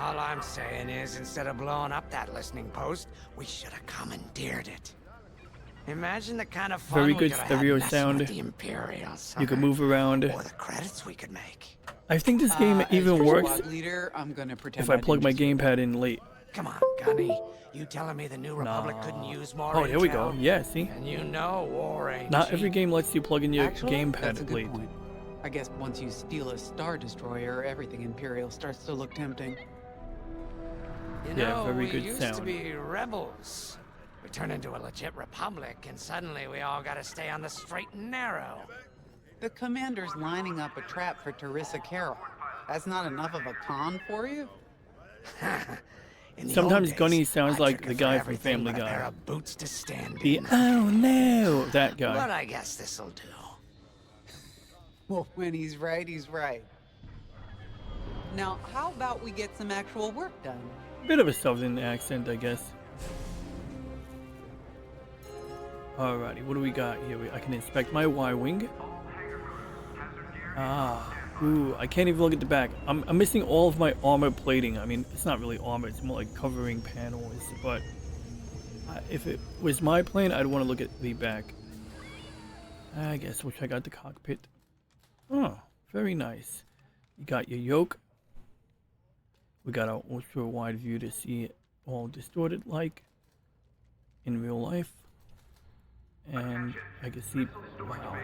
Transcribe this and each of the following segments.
All I'm saying is, instead of blowing up that listening post, we should have commandeered it. Imagine the kind of fun Very we good could have stereo had messing sound. with the Imperials. You can move around. Or the credits we could make. I think this game even as your works squad leader, I'm gonna pretend if I plug my didn't gamepad in late. Come on, Gunny. You telling me the New Republic couldn't use more Oh, there we go. intel? Yeah, see? And you know war ain't Not cheap. every game lets you plug in your Actually, gamepad that's a good late. point. I guess once you steal a Star Destroyer, everything Imperial starts to look tempting. You Yeah, know, very we good used to sound. be rebels. We turned into a legit republic, and suddenly we all gotta stay on the straight and narrow. The commander's lining up a trap for Teresa Carroll. That's not enough of a con for you? In the Sometimes old Gunny days, sounds I'd like trick the her guy for from everything Family but a pair Guy. of boots to stand The in. oh no, that guy. But I guess this'll do. Well, when he's right, he's right. Now, how about we get some actual work done? Bit of a southern accent, I guess. Alrighty, what do we got here? I can inspect my Y-wing. Ooh, I can't even look at the back. I'm missing all of my armor plating. I mean, it's not really armor, it's more like covering panels, but if it was my plane, I'd want to look at the back. I guess wish I got the cockpit. Oh, very nice. You got your yoke. We got our ultra wide view to see it all distorted like in real life. And I can see, wow,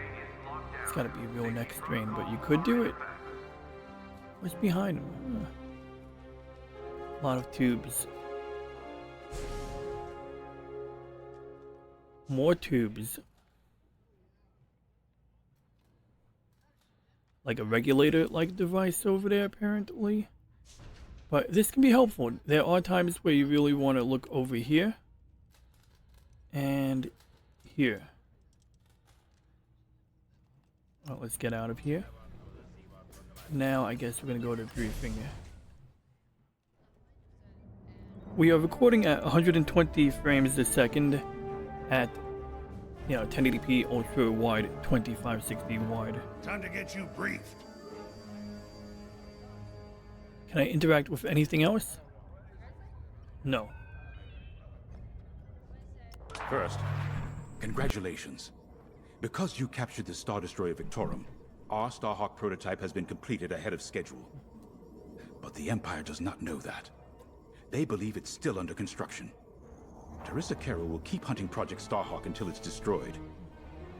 it's gotta be a real neck strain, but you could do it. What's behind him? A lot of tubes. More tubes. Like a regulator-like device over there, apparently. But this can be helpful. There are times where you really want to look over here. And here. Well, let's get out of here. Now I guess we're going to go to briefing. We are recording at 120 frames a second at 1080p ultra wide, 2560 wide. Time to get you briefed. Can I interact with anything else? No. First, congratulations. Because you captured the Star Destroyer Victorum, our Starhawk prototype has been completed ahead of schedule. But the Empire does not know that. They believe it's still under construction. Teresa Carroll will keep hunting Project Starhawk until it's destroyed,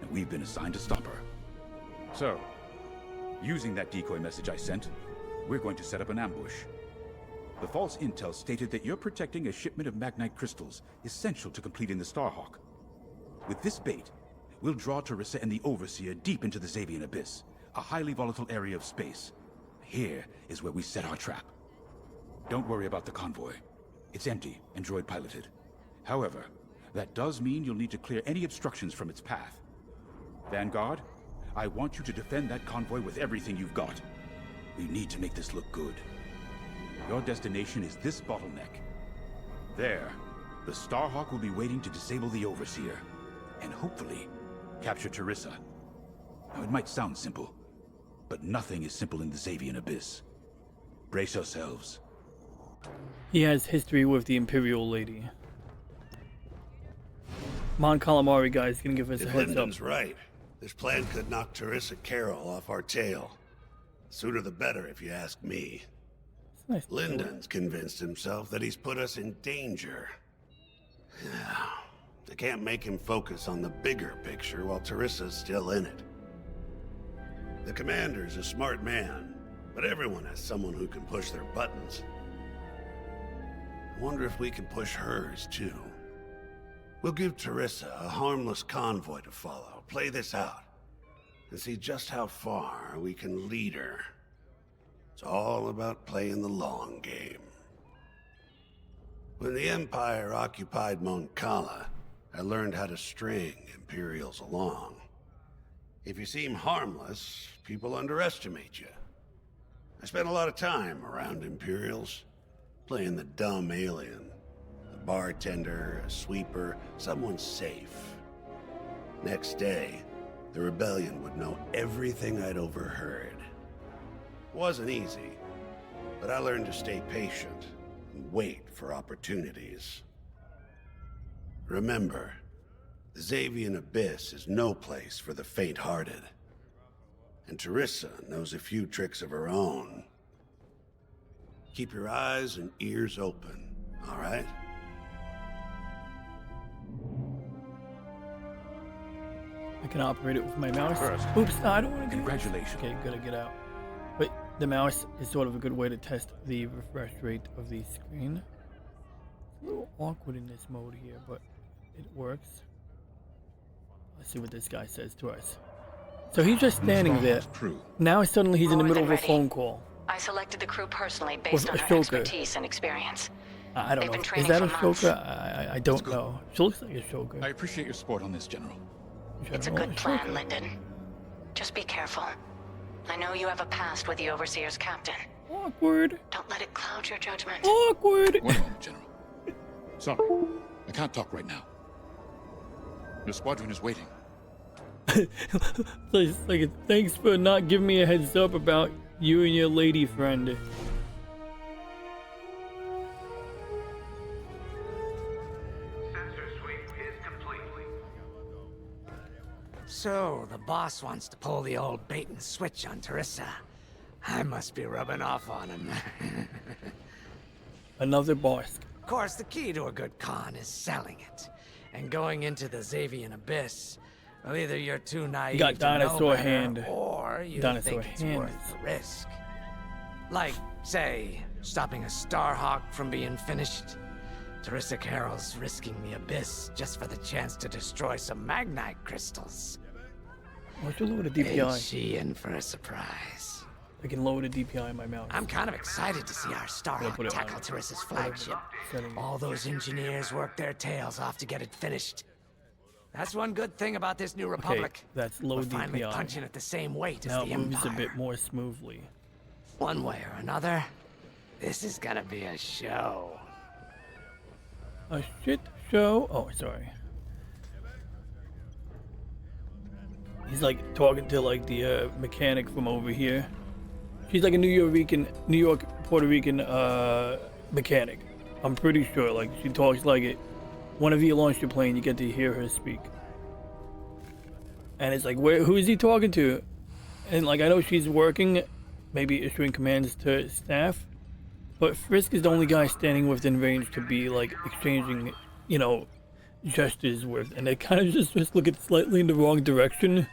and we've been assigned to stop her. So, using that decoy message I sent, we're going to set up an ambush. The false intel stated that you're protecting a shipment of Magnite crystals essential to completing the Starhawk. With this bait, we'll draw Teresa and the Overseer deep into the Xavian Abyss, a highly volatile area of space. Here is where we set our trap. Don't worry about the convoy. It's empty and droid piloted. However, that does mean you'll need to clear any obstructions from its path. Vanguard, I want you to defend that convoy with everything you've got. We need to make this look good. Your destination is this bottleneck. There, the Starhawk will be waiting to disable the Overseer, and hopefully, capture Teresa. Now, it might sound simple, but nothing is simple in the Xavian Abyss. Brace yourselves. He has history with the Imperial Lady. Mon Calamari guy is gonna give us a If heads up. Lyndon's right, this plan could knock Teresa Carroll off our tail. Sooner the better, if you ask me. It's nice. Lyndon's convinced himself that he's put us in danger. They can't make him focus on the bigger picture while Teresa's still in it. The commander's a smart man, but everyone has someone who can push their buttons. I wonder if we can push hers, too. We'll give Teresa a harmless convoy to follow, play this out, and see just how far we can lead her. It's all about playing the long game. When the Empire occupied Mon Cala, I learned how to string Imperials along. If you seem harmless, people underestimate you. I spent a lot of time around Imperials, playing the dumb alien. A bartender, a sweeper, someone safe. Next day, the rebellion would know everything I'd overheard. Wasn't easy, But I learned to stay patient and wait for opportunities. Remember, the Xavian Abyss is no place for the faint-hearted. And Teresa knows a few tricks of her own. Keep your eyes and ears open, all right? I can operate it with my mouse. First, Oops, no, I don't want to do this. congratulations. Okay, gotta get out. But the mouse is sort of a good way to test the refresh rate of the screen. It's a little awkward in this mode here, but it works. Let's see what this guy says to us. So he's just standing there. Crew. Now suddenly he's in the More middle of than a ready. phone call. I selected the crew personally based on With her Ahsoka. expertise and experience. I don't They've been know. Is training that for months. Ahsoka? I don't know. She looks like I Ahsoka. appreciate your support on this, General. It's a good plan, Lyndon. Just be careful. I know you have a past with the Overseer's captain. Awkward. Don't let it cloud your judgment. Awkward. One moment, General. Sorry, I can't talk right now. Your squadron is waiting. It's like, thanks for not giving me a heads up about you and your lady friend. So, the boss wants to pull the old bait and switch on Teresa. I must be rubbing off on him. Another boss. Of course, the key to a good con is selling it. And going into the Xavian Abyss. Well, either you're too naive got to know dinosaur better, hand. or you Dinosaur think it's hands. worth the risk. Like, say, stopping a Starhawk from being finished. Teresa Carroll's risking the Abyss just for the chance to destroy some Magnite crystals. Why don't you lower the Ain't DPI? she in for a surprise? I can lower the DPI in my mouse. I'm kind of excited to see our Gonna Starhawk put it tackle on Teresa's flagship. setting. All those engineers worked their tails off to get it finished. That's one good thing about this new republic. that's low We're finally DPI. punching at the same weight Now as the it moves Empire. a bit more smoothly. One way or another, this is gonna be a show. A shit show. Oh, sorry. He's like talking to like the mechanic from over here. She's like a New York, Puerto Rican mechanic. I'm pretty sure. Like she talks like it. Whenever you launch your plane, you get to hear her speak. And it's like, who is he talking to? And like I know she's working, maybe issuing commands to staff. But Frisk is the only guy standing within range to be like exchanging, gestures with, and they kind of just look at slightly in the wrong direction.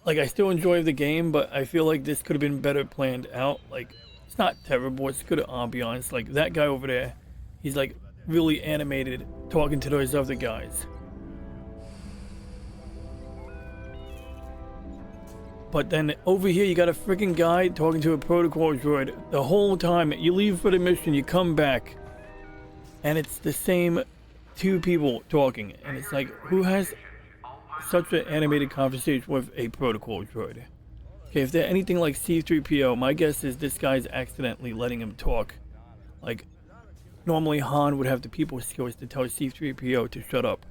Like I still enjoy the game, but I feel like this could have been better planned out. Like it's not terrible, it's good ambiance. Like that guy over there, he's like really animated talking to those other guys. But then over here, you got a freaking guy talking to a protocol droid the whole time. You leave for the mission, you come back, and it's the same two people talking. And it's like, who has such an animated conversation with a protocol droid? Okay, if they're anything like C-3PO, my guess is this guy's accidentally letting him talk. Like, normally Han would have the people skills to tell C-3PO to shut up.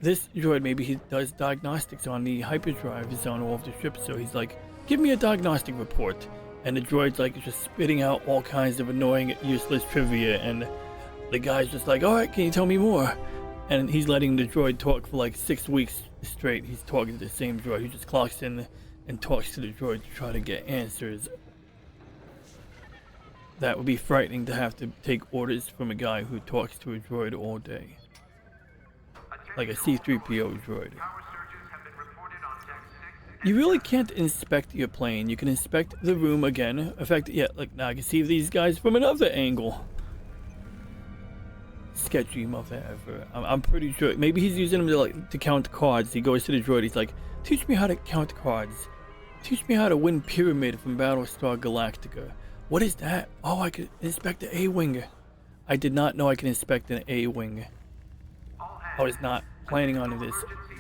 This droid, maybe he does diagnostics on the hyperdrives on all of the ships, so he's like, give me a diagnostic report. And the droid's like just spitting out all kinds of annoying, useless trivia, and the guy's just like, alright, can you tell me more? And he's letting the droid talk for like 6 weeks straight. He's talking to the same droid. He just clocks in and talks to the droid to try to get answers. That would be frightening to have to take orders from a guy who talks to a droid all day. Like a C-3PO droid. You really can't inspect your plane. You can inspect the room again. In fact, yeah, like now I can see these guys from another angle. Sketchy mother ever. I'm pretty sure. Maybe he's using them to count cards. He goes to the droid. He's like, teach me how to count cards. Teach me how to win Pyramid from Battlestar Galactica. What is that? Oh, I can inspect the A-Wing. I did not know I can inspect an A-Wing. I was not planning on this.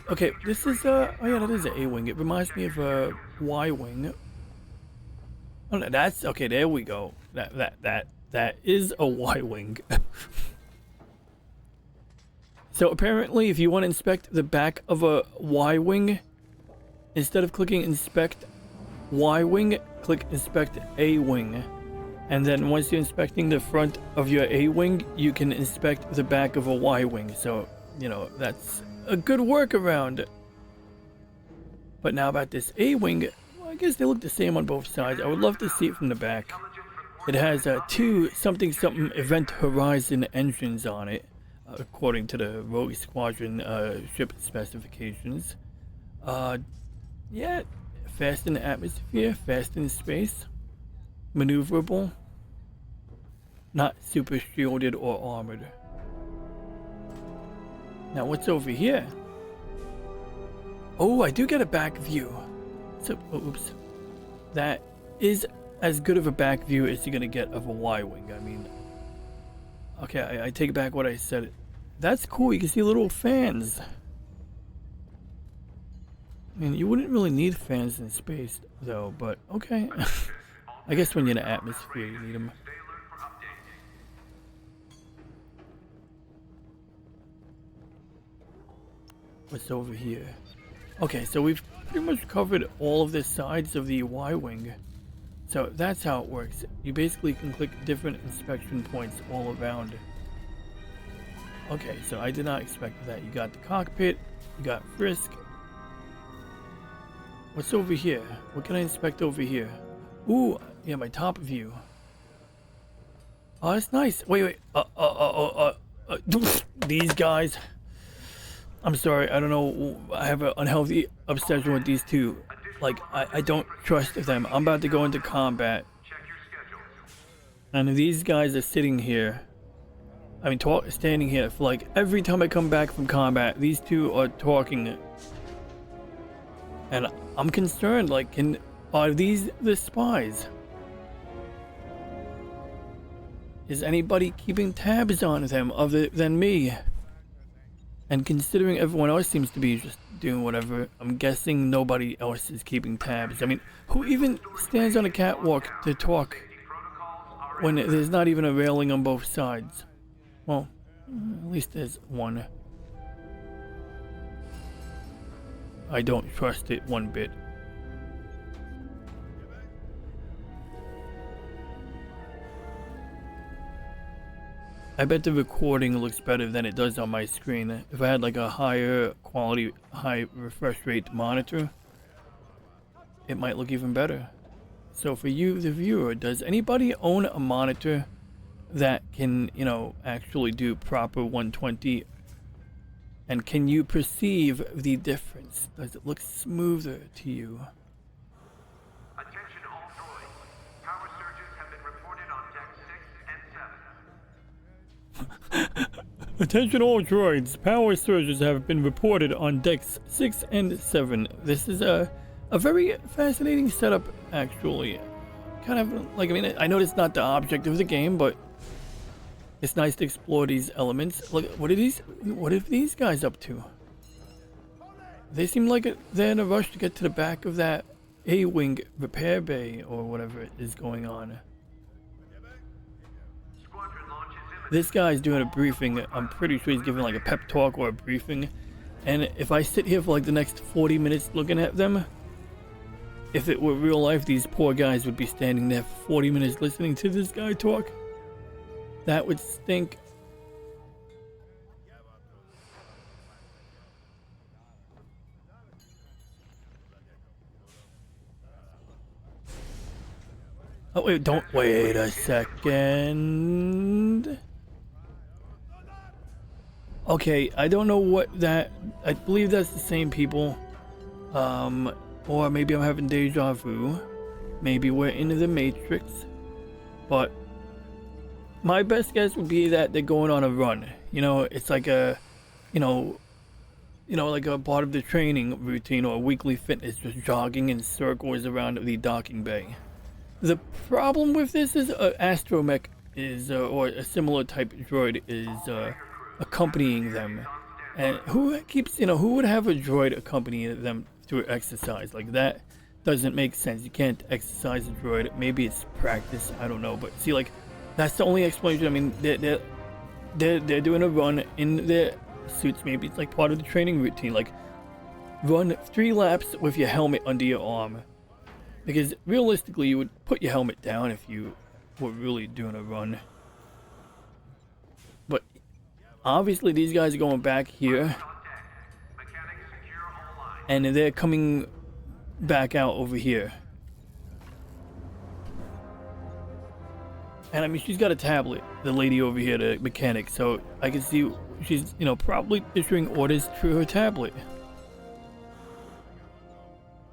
Okay, this is oh yeah, that is an A-Wing. It reminds me of a Y-Wing. Oh no, that's okay. There we go. That is a Y-Wing. So apparently, if you want to inspect the back of a Y-Wing, instead of clicking inspect Y-Wing, click inspect A-Wing. And then once you're inspecting the front of your A-wing, you can inspect the back of a Y-wing. So, you know, that's a good workaround. But now about this A-wing, well, I guess they look the same on both sides. I would love to see it from the back. It has two something Event Horizon engines on it, according to the Rogue Squadron ship specifications. Yeah, fast in the atmosphere, fast in space, maneuverable, not super shielded or armored. Now what's over here? Oh, I do get a back view. So, oops. That is as good of a back view as you're gonna get of a Y-wing. I mean, okay, I take back what I said. That's cool. You can see little fans. I mean, you wouldn't really need fans in space, though, but okay. I guess when you're in the atmosphere, you need them. What's over here? Okay, so we've pretty much covered all of the sides of the Y-wing. So that's how it works. You basically can click different inspection points all around. Okay, so I did not expect that. You got the cockpit, you got Frisk. What's over here? What can I inspect over here? Ooh, yeah, my top view. Oh, that's nice. Wait. These guys. I'm sorry, I don't know. I have an unhealthy obsession with these two. Like, I don't trust them. I'm about to go into combat. And these guys are sitting here. I mean, standing here for like every time I come back from combat, these two are talking. And I'm concerned, like, are these the spies? Is anybody keeping tabs on them other than me? And considering everyone else seems to be just doing whatever, I'm guessing nobody else is keeping tabs. I mean, who even stands on a catwalk to talk when there's not even a railing on both sides? Well, at least there's one. I don't trust it one bit. I bet the recording looks better than it does on my screen. If I had like a higher quality, high refresh rate monitor, it might look even better. So for you, the viewer, does anybody own a monitor that can, you know, actually do proper 120? And can you perceive the difference? Does it look smoother to you? Attention all droids. Power surges have been reported on deck 6 and 7. Attention all droids, power surges have been reported on decks 6 and 7. This is a very fascinating setup, actually. Kind of like, I mean, I know it's not the object of the game, but it's nice to explore these elements. Look, what are these guys up to? They seem like they're in a rush to get to the back of that A-wing repair bay or whatever is going on. This guy's doing a briefing. I'm pretty sure he's giving like a pep talk or a briefing. And if I sit here for like the next 40 minutes looking at them, if it were real life, these poor guys would be standing there for 40 minutes listening to this guy talk. That would stink. Oh wait, don't wait a second. Okay, I don't know what that, I believe that's the same people. Or maybe I'm having deja vu. Maybe we're into the Matrix. But my best guess would be that they're going on a run. You know, it's like a, like a part of the training routine or weekly fitness, just jogging in circles around the docking bay. The problem with this is astromech is, or a similar type droid is accompanying them. And who would have a droid accompany them through exercise? Like, that doesn't make sense. You can't exercise a droid. Maybe it's practice, I don't know. But see, like, that's the only explanation. I mean, they're doing a run in their suits. Maybe it's like part of the training routine. Like, run 3 laps with your helmet under your arm. Because realistically, you would put your helmet down if you we're really doing a run. But obviously these guys are going back here, Mechanics secure all lines. and they're coming back out over here. And I mean, she's got a tablet, the lady over here, the mechanic, so I can see she's, you know, probably issuing orders through her tablet.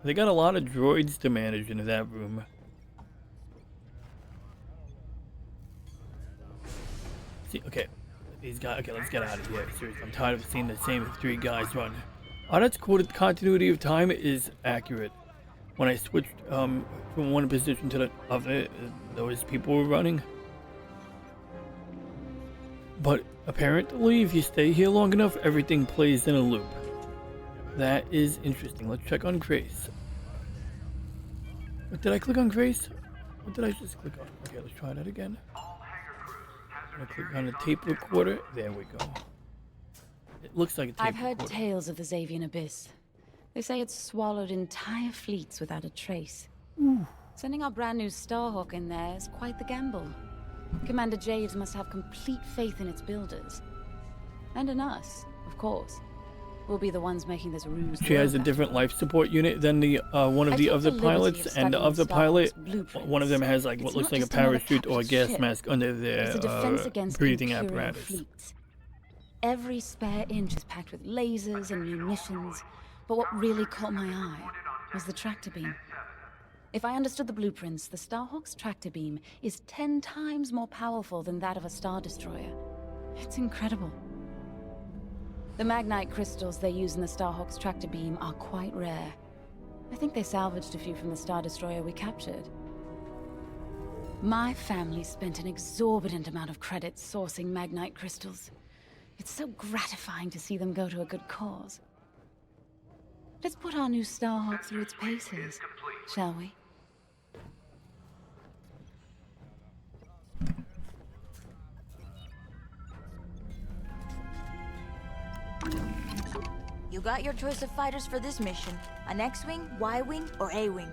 They got a lot of droids to manage in that room. See, okay, these guys, okay, let's get out of here. Seriously, I'm tired of seeing the same 3 guys run. Oh, that's cool. The continuity of time is accurate. When I switched from one position to the other, those people were running. But apparently, if you stay here long enough, everything plays in a loop. That is interesting. Let's check on Grace. What, did I click on Grace? What did I just click on? Okay, let's try that again. I'm gonna click on the tape recorder. There we go. It looks like a tape I've heard recorder. tales of the Xavian Abyss. They say it's swallowed entire fleets without a trace. Sending our brand new Starhawk in there is quite the gamble. Commander Javes must have complete faith in its builders. And in us, of course. We'll be the ones making this ruse. She has a work. different life support unit than the one of I the took other the liberty pilots, of and the studying other Starhawk's pilot, blueprints. one of them has like what It's looks not like a just another parachute or a captured gas ship. mask under their It's a defense against breathing Imperial apparatus. fleets. Every spare inch is packed with lasers and munitions, but what really caught my eye was the tractor beam. If I understood the blueprints, the Starhawk's tractor beam is 10 times more powerful than that of a Star Destroyer. It's incredible. The Magnite crystals they use in the Starhawk's tractor beam are quite rare. I think they salvaged a few from the Star Destroyer we captured. My family spent an exorbitant amount of credits sourcing Magnite crystals. It's so gratifying to see them go to a good cause. Let's put our new Starhawk through its paces, shall we? You got your choice of fighters for this mission. An X-Wing, Y-Wing, or A-Wing.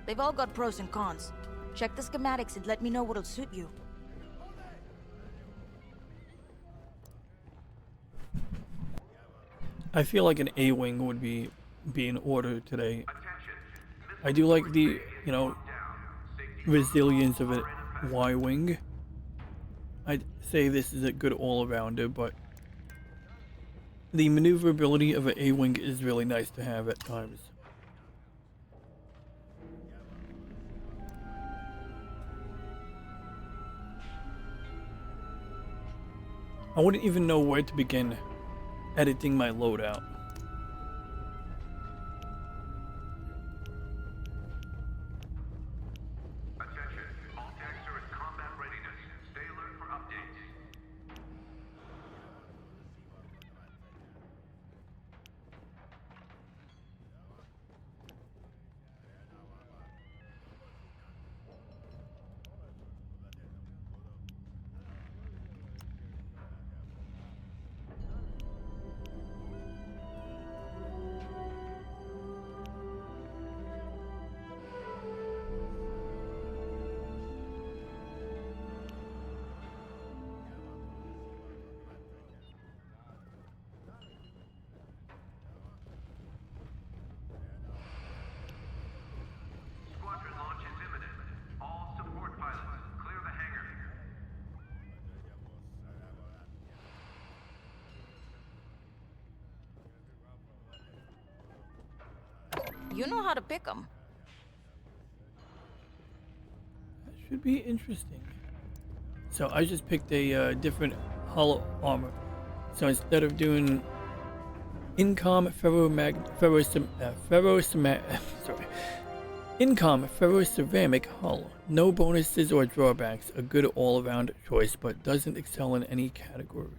They've all got pros and cons. Check the schematics and let me know what'll suit you. I feel like an A-wing would be in order today. I do like the, you know, resilience of a Y-wing. I'd say this is a good all-arounder, but the maneuverability of an A-wing is really nice to have at times. I wouldn't even know where to begin editing my loadout. Attention, all tanks are in combat readiness. Stay alert for updates. Squadron launch is imminent. All support pilots, clear the hangar. You know how to pick them. That should be interesting. So I just picked a different hollow armor. So instead of doing Incom ferroceramic hull, no bonuses or drawbacks, a good all-around choice, but doesn't excel in any category.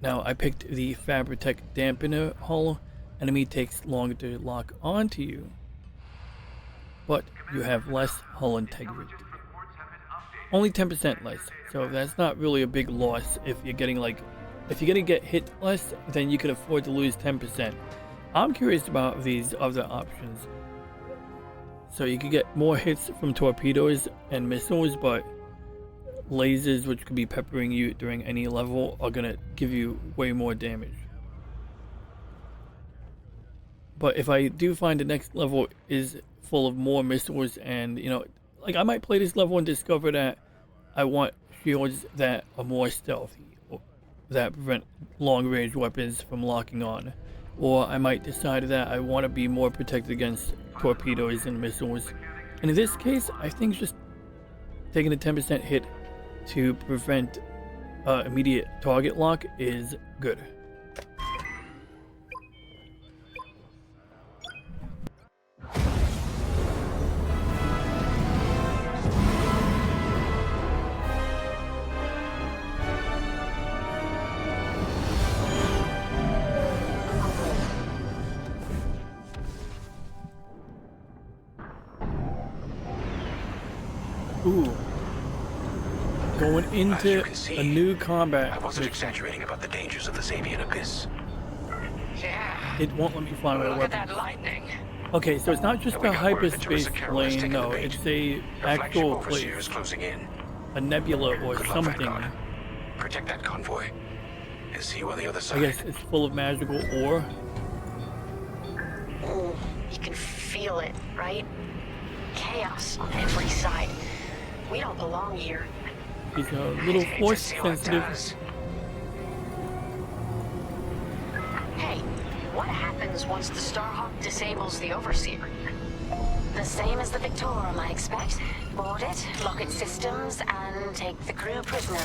Now I picked the Fabritech dampener hull. Enemy takes longer to lock onto you, but you have less hull integrity. Only 10% less, so that's not really a big loss if you're getting if you're gonna get hit less, then you can afford to lose 10%. I'm curious about these other options. So you could get more hits from torpedoes and missiles, but lasers, which could be peppering you during any level, are gonna give you way more damage. But if I do find the next level is full of more missiles, and you know, like I might play this level and discover that I want shields that are more stealthy, or that prevent long-range weapons from locking on. Or I might decide that I want to be more protected against torpedoes and missiles. And in this case, I think just taking a 10% hit to prevent immediate target lock is good. Ooh. Going into a new combat. I wasn't exaggerating about the dangers of the Xavian Abyss. Yeah. It won't let me find my Look at weapons. that lightning. Okay, so it's not just a hyperspace lane, no, it's a actual place. Closing in. A nebula or Good luck, something. Vanguard. Protect that convoy. And see you on the other side. I guess it's full of magical ore. Ooh, you can feel it, right? Chaos on every side. We don't belong here. He's a little force sensitive. Hey, what happens once the Starhawk disables the Overseer? The same as the Victorum, I expect. Board it, lock its systems, and take the crew prisoner.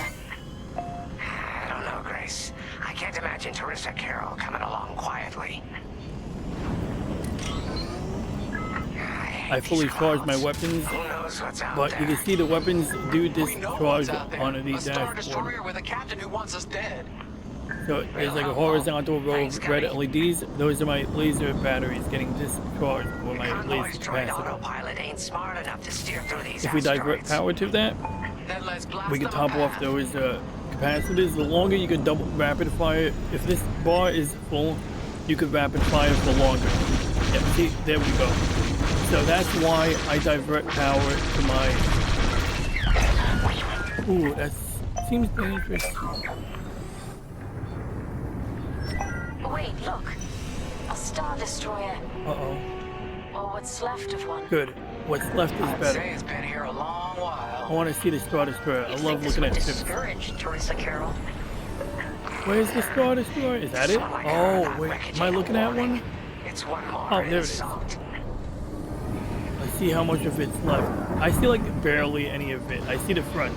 I don't know, Grace. I can't imagine Teresa Carroll coming along quietly. I fully charged my weapons, Who knows what's out but there? you can see the weapons do We know what's discharge out there. on the A Star dashboard. Destroyer with a captain who wants us dead. So there's like a horizontal row of red LEDs. Those are my laser batteries getting discharged for my laser Droid capacity. autopilot ain't smart enough to steer through these If we divert asteroids. power to that, Then let's blast we can them top off apart. those capacitors. The longer you can double rapid fire, if this bar is full, you could rapid fire for longer. Yeah, see, there we go. So that's why I divert power to my... Ooh, that seems dangerous. Wait, look. A Star Destroyer. Uh-oh. Or what's left of one. Good. What's left is I'd better. say it's been here a long while. I want to see the Star Destroyer. I You'd love think this looking would at ships. discourage Teresa Carroll. Where's the Star Destroyer? Is that it? Oh, wait. Am I looking at one? It's one more Oh, there it is. insult. Let's see how much of it's left. I see like barely any of it. I see the front.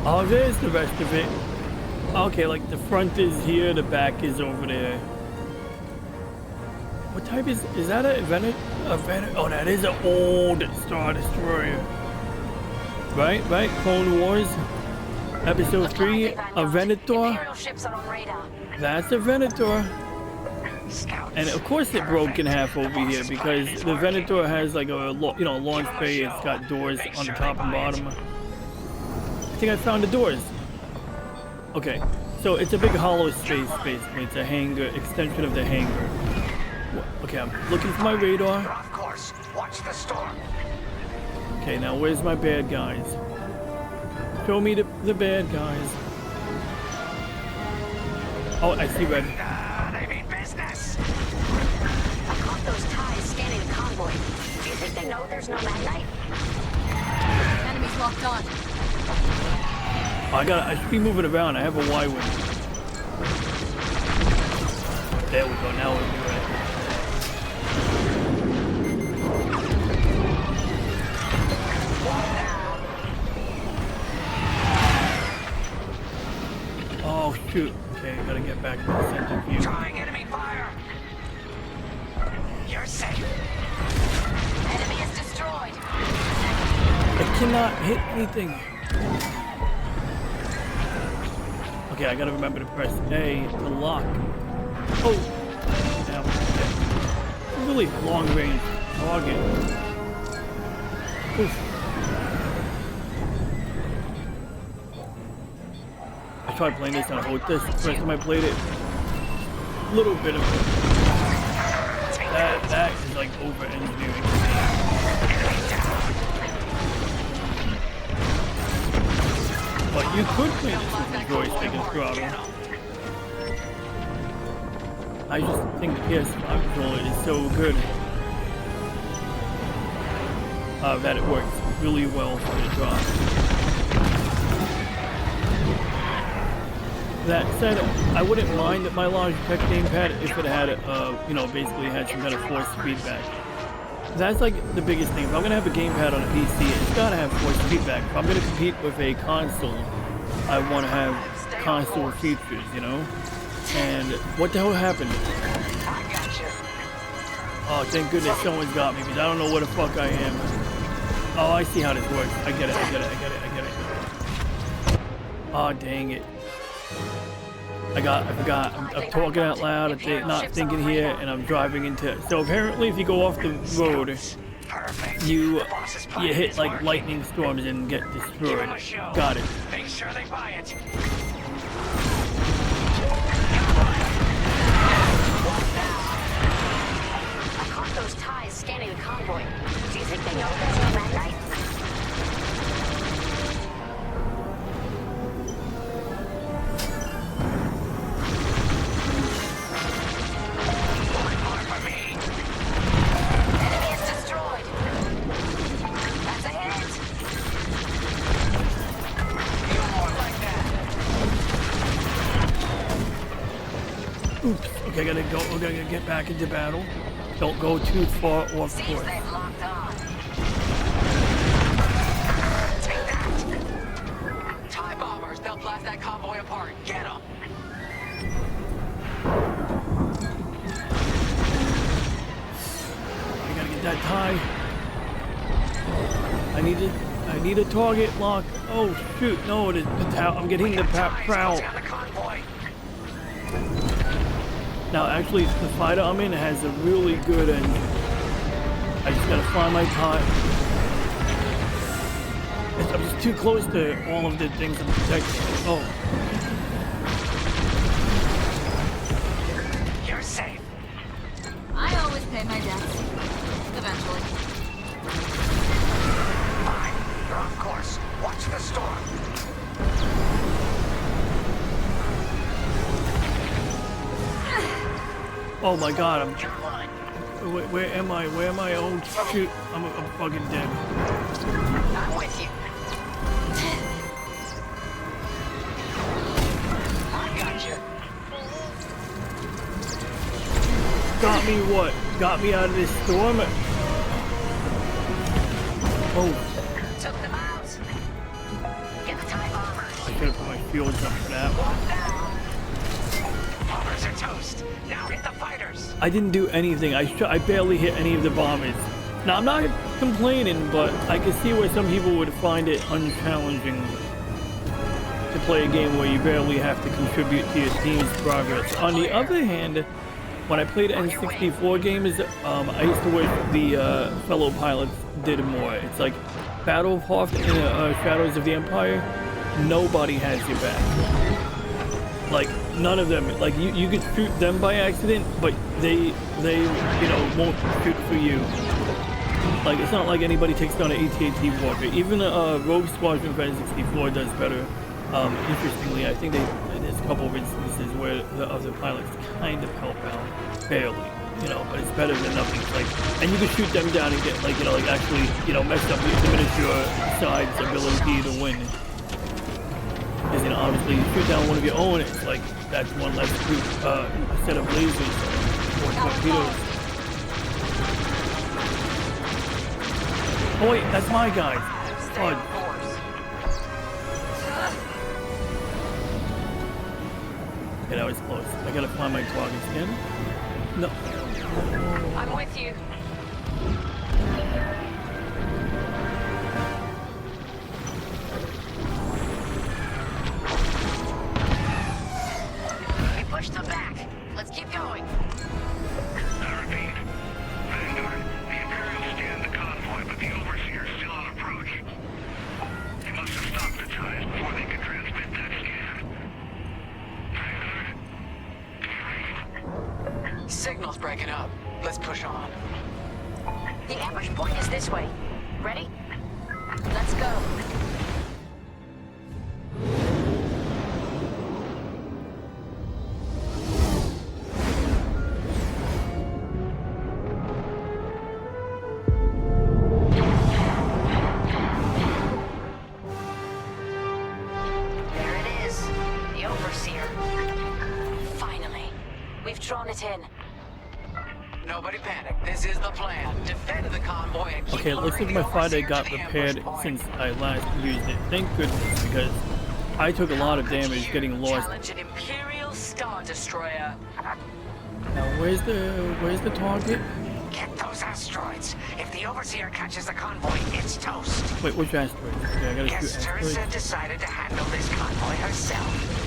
Oh, there's the rest of it. Okay, like the front is here, the back is over there. What type is that a Venator? Oh, that is an old Star Destroyer. Right? Clone Wars, Episode 3, a Venator. Imperial ships are on radar. That's a Venator. Scouts. And of course it broke in half over here because the Venator has like a launch bay. It's got doors on the top and bottom. I think I found the doors. Okay, so it's a big hollow space basically. It's a hangar, extension of the hangar. Okay, I'm looking for my radar. Off course. Watch the storm. Okay, now where's my bad guys? Show me the bad guys. Oh, I see red. They mean business. I caught those ties scanning the convoy. Do you think they know there's no magnite? Enemies locked on. I should be moving around. I have a Y-wing. There we go. Now we'll be ready. Oh shoot. Okay, gotta get back to the center view. Trying enemy fire. You're safe. Enemy is destroyed. I cannot hit anything. Okay, I gotta remember to press A to lock. Oh! Now, okay. Really long range target. Oof. I tried playing this on a hold. This the first time I played it. Little bit of it. That is like over-engineering. But you could play this with the joystick and throttle. I just think the PS5 controller is so good that it works really well for the drive. That said, I wouldn't mind my Logitech gamepad if it had, you know, basically had some kind of force feedback. That's like the biggest thing. If I'm gonna have a gamepad on a PC, it's gotta have force feedback. If I'm gonna compete with a console, I want to have console features, you know. And what the hell happened? Oh, thank goodness someone's got me because I don't know where the fuck I am. Oh, I see how this works. I get it. Oh, dang it. I forgot. I'm talking out loud, not thinking here, and I'm driving into. So apparently, if you go off the road, you hit like lightning storms and get destroyed. Got it. Make sure they buy it. I caught those ties scanning the convoy. Do you think they know there's no magnite? Oops. Okay, I gotta get back into battle. Don't go too far off course. Take that. TIE bombers, they'll blast that convoy apart. Get them. I gotta get that tie. I need a target lock. Oh shoot! No, it is. I'm getting the prow. Now, actually, the fighter I'm in has a really good engine. I just gotta find my time. I'm just too close to all of the things I'm protecting. Oh. You're safe. I always pay my debts. Eventually. Fine. You're off course. Watch the storm. Oh my god, where am I? Where am I? Oh shoot, I'm fucking dead. I'm with you. I got you. Got me what? Got me out of this storm? Oh. Took them out. Get the TIE bombers. I could have put my fields up for that. Bombers are toast. Now hit the fighters. I didn't do anything. I barely hit any of the bombers. Now, I'm not complaining, but I can see where some people would find it unchallenging to play a game where you barely have to contribute to your team's progress. On the other hand, when I played N64 games, I used to wish the fellow pilots did more. It's like Battle of Hoth and Shadows of the Empire, nobody has your back. Like, none of them. Like, you could shoot them by accident, but they you know, won't shoot for you. Like, it's not like anybody takes down an AT-AT warfare. Even Rogue Squadron for N64 does better. Interestingly, I think there's a couple of instances where the other pilots kind of help out, barely, you know, but it's better than nothing. Like, and you can shoot them down and get, like, you know, like actually, you know, mess up, diminish your side's ability to win. Because, you know, obviously, you shoot down one of your own, it's like, that's one less set of lasers or torpedoes. Oh wait, that's my guy. Fudge. Okay, that was close. I gotta find my targets again. No. I'm with you. We pushed them back. Let's keep going. I repeat. Vanguard, the Imperials stand the convoy, but the Overseer's still on approach. They must have stopped the ties before they could transmit that scan. Vanguard? Signal's breaking up. Let's push on. The ambush point is this way. Ready? Let's go. There it is. The Overseer. Finally. We've drawn it in. Nobody panic. This is the plan. Defend the convoy and keep Okay, it looks like luring my the fighter Overseer got to the repaired ambush point. since I last used it. Thank goodness, because I took a lot of damage getting lost. Challenge an Imperial Star Destroyer. Now, where's the target? Get those asteroids. If the Overseer catches the convoy, it's toast. Wait, which asteroid? Okay, I gotta shoot Guess asteroids. Teresa decided to handle this convoy herself.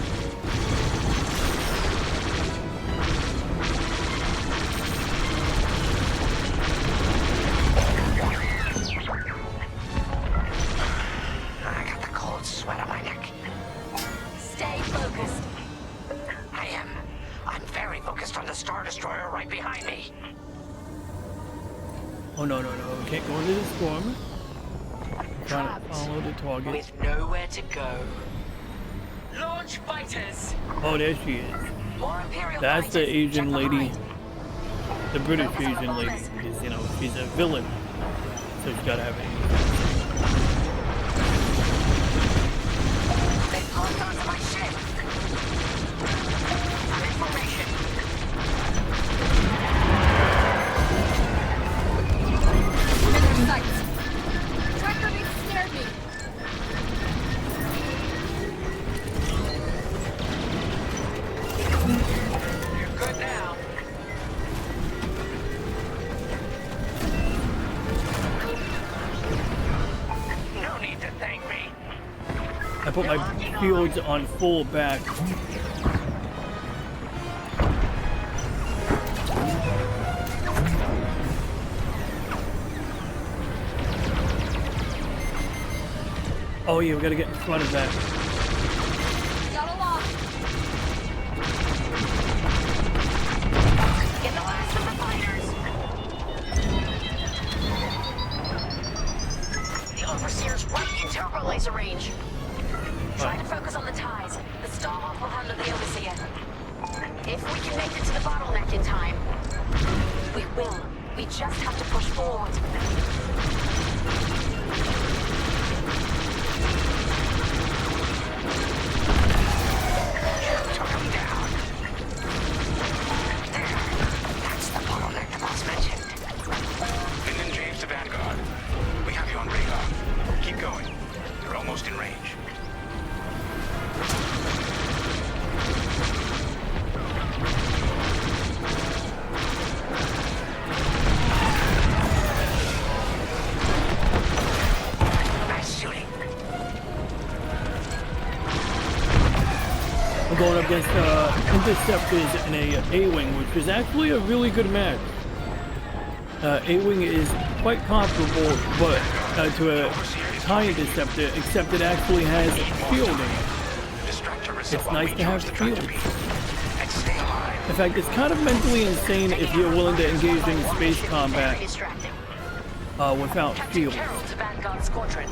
I got the cold sweat on my neck. Stay focused. I'm very focused on the Star Destroyer right behind me. Oh no, can't go into the storm. Trying to follow the target. With nowhere to go. Launch fighters. Oh, there she is. More Imperial That's the fighters. Asian Check lady. behind. The British Focus on the Asian lady. bombers. Because, you know, she's a villain. So she's gotta have it. They closed onto my ship. I'm in formation. I'm in their sights. Tractor beam scared me. You're good now. No need to thank me. I put my fields on full back. Oh yeah, we gotta get in front of that. Got a lock. Get the last of the fighters. The Overseer's right in turbo laser range. Try to focus on the ties. The Starhawk will handle the Overseer. If we can make it to the bottleneck in time. We will. We just have to push forward. Took him down. There. That's the bottleneck the boss mentioned. Finn and James to Vanguard. We have you on radar. Keep going. You're almost in range. Nice shooting. We're going up against Interceptors in a A-Wing, which is actually a really good match. A-Wing is quite comparable but to a TIE Interceptor, except it actually has shielding. Distract Teresa It's while nice we to have charge the tractor shields. beam. And stay alive. In fact, it's kind of mentally insane if you're willing to engage in space combat Distracting. without Captain shields. Carroll to Vanguard Squadron.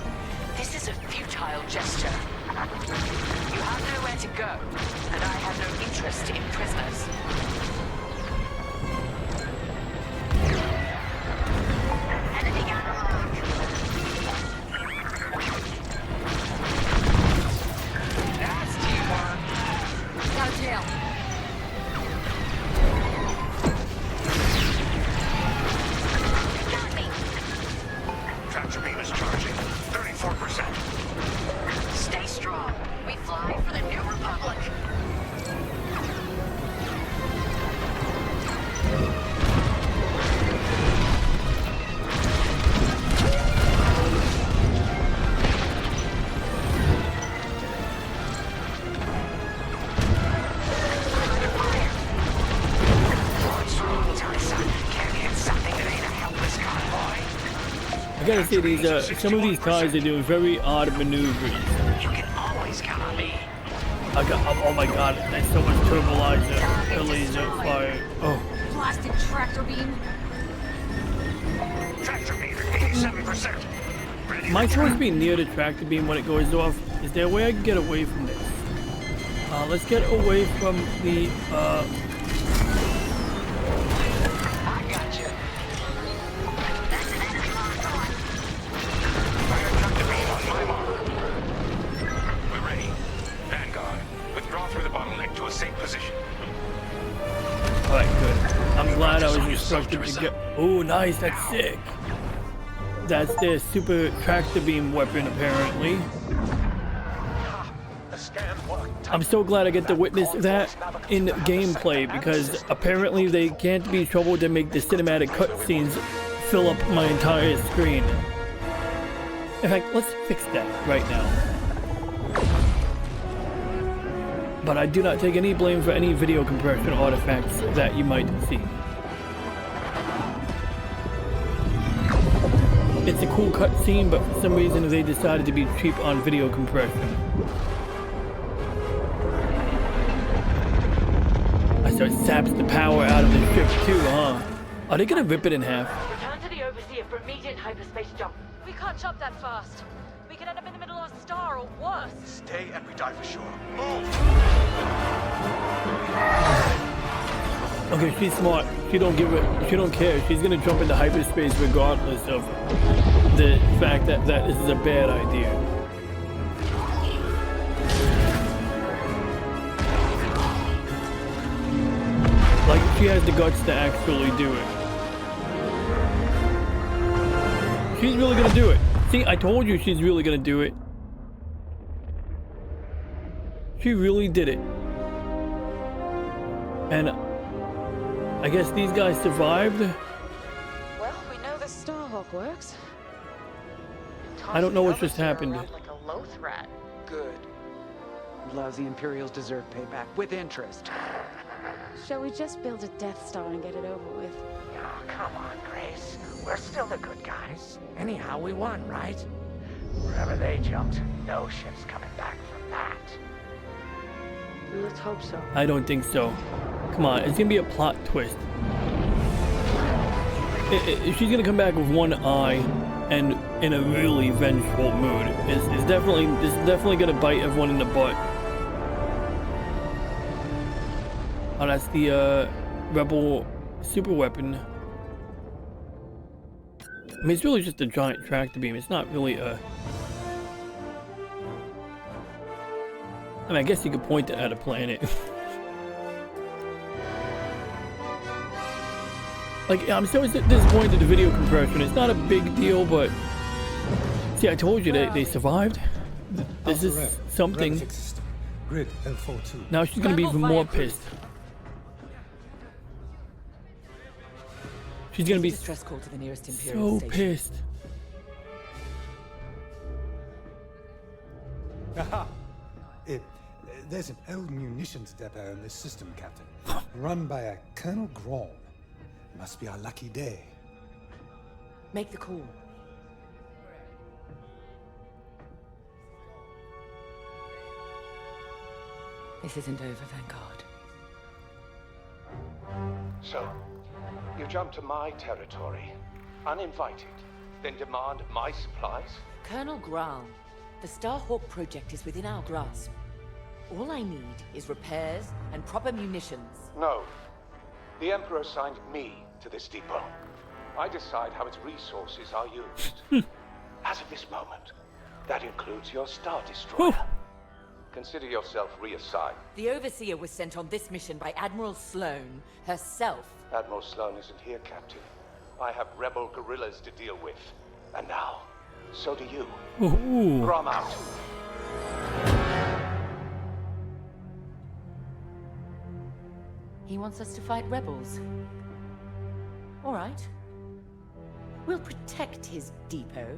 This is a futile gesture. You have nowhere to go, and I have no interest in prisoners. Enemy analog. That's teamwork. Got a tail. Got me. Tractor beam is charging. 34%. Stay strong. We fly for the New Republic. What's wrong, Teresa? Can't hit something that ain't a helpless convoy. I gotta say, these some of these TIEs are doing very odd maneuvers. You can always count on me. Oh my god, there's so much turbolizer, the laser fire. Oh, blasted tractor beam. Tractor beam at 87%. Ready Am I for supposed to be near the tractor beam when it goes off? Is there a way I can get away from this? Let's get away from the, I got you. Fire tractor beam on my mark. We're ready. Vanguard, withdraw through the bottleneck to a safe position. Alright, good. I'm glad I was instructed to get... Oh, nice, that's sick. That's their super tractor beam weapon, apparently. the scan work. I'm so glad I get to witness that in gameplay, because apparently they can't be troubled to make the cinematic cutscenes fill up my entire screen. In fact, let's fix that right now. But I do not take any blame for any video compression artifacts that you might see. It's a cool cutscene, but for some reason they decided to be cheap on video compression. So it saps the power out of the ship too, huh? Are they gonna rip it in half? Return to the Overseer for immediate hyperspace jump. We can't jump that fast. We could end up in the middle of a star or worse. Stay and we die for sure. Move! Okay, she's smart. She don't care. She's gonna jump into hyperspace regardless of the fact that this is a bad idea. Like, she has the guts to actually do it. She's really gonna do it. See, I told you she's really gonna do it. She really did it. And I guess these guys survived. Well, we know the Starhawk works. I don't know what just happened. Like a loath rat. Good. Lousy Imperials deserve payback with interest. Shall we just build a Death Star and get it over with? Oh, come on, Grace. We're still the good guys. Anyhow, we won, right? Wherever they jumped, no ship's coming back from that. Let's hope so. I don't think so. Come on, it's gonna be a plot twist. She's gonna come back with one eye and in a really vengeful mood. It's definitely gonna bite everyone in the butt. Oh, that's the rebel super weapon. I mean, it's really just a giant tractor beam. It's not really a... I mean, I guess you could point it at a planet. Like, I'm so disappointed in the video compression. It's not a big deal, but... See, I told you they survived. This is something. Grid L42. Now she's gonna be even more pissed. She's gonna be Distress call to the nearest Imperial so station. pissed. Aha! There's an old munitions depot in this system, Captain. Run by a Colonel Grom. Must be our lucky day. Make the call. This isn't over, Vanguard. So, you jump to my territory, uninvited, then demand my supplies? Colonel Graham, the Starhawk project is within our grasp. All I need is repairs and proper munitions. No. The Emperor assigned me to this depot. I decide how its resources are used. As of this moment, that includes your Star Destroyer. Consider yourself reassigned. The Overseer was sent on this mission by Admiral Sloane herself. Admiral Sloane isn't here, Captain. I have rebel guerrillas to deal with. And now, so do you. Ooh. Grom out. He wants us to fight rebels. All right. We'll protect his depot,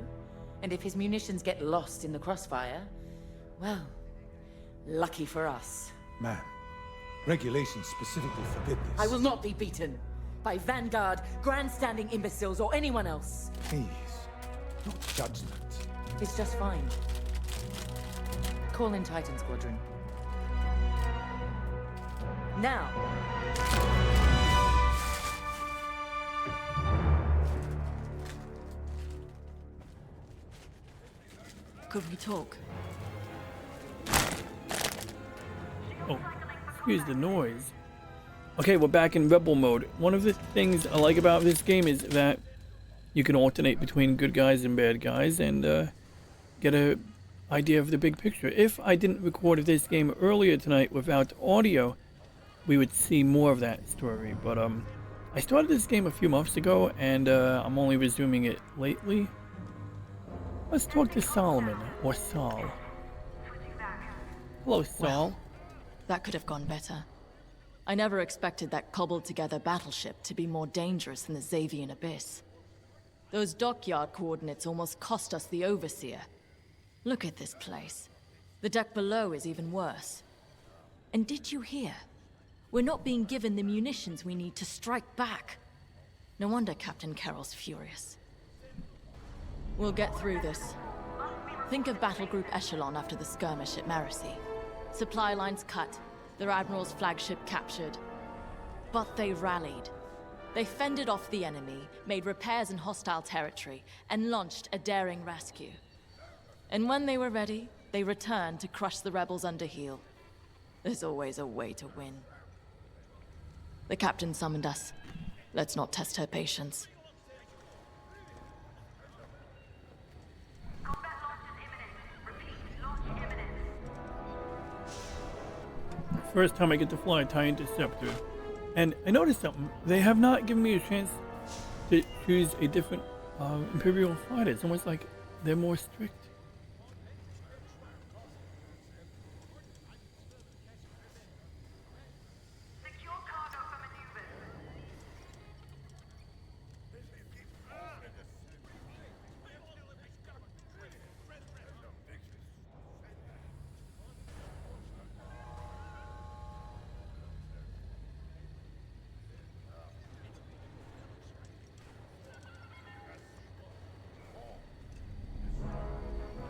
and if his munitions get lost in the crossfire, well, lucky for us. Man, regulations specifically forbid this. I will not be beaten by Vanguard, grandstanding imbeciles, or anyone else. Please, no judgment. It's just fine. Call in Titan Squadron. Now. could we talk? Oh, excuse the noise. Okay, we're back in Rebel mode. One of the things I like about this game is that you can alternate between good guys and bad guys and get a idea of the big picture. If I didn't record this game earlier tonight without audio, we would see more of that story. But I started this game a few months ago, and I'm only resuming it lately. Let's talk to Solomon, or Saul. Hello, Saul. Well, that could have gone better. I never expected that cobbled-together battleship to be more dangerous than the Xavian Abyss. Those dockyard coordinates almost cost us the Overseer. Look at this place. The deck below is even worse. And did you hear? We're not being given the munitions we need to strike back. No wonder Captain Carroll's furious. We'll get through this. Think of Battle Group Echelon after the skirmish at Maracy. Supply lines cut, their Admiral's flagship captured. But they rallied. They fended off the enemy, made repairs in hostile territory, and launched a daring rescue. And when they were ready, they returned to crush the rebels under heel. There's always a way to win. The captain summoned us. Let's not test her patience. First time I get to fly a TIE Interceptor. And I noticed something. They have not given me a chance to choose a different Imperial fighter. It's almost like they're more strict.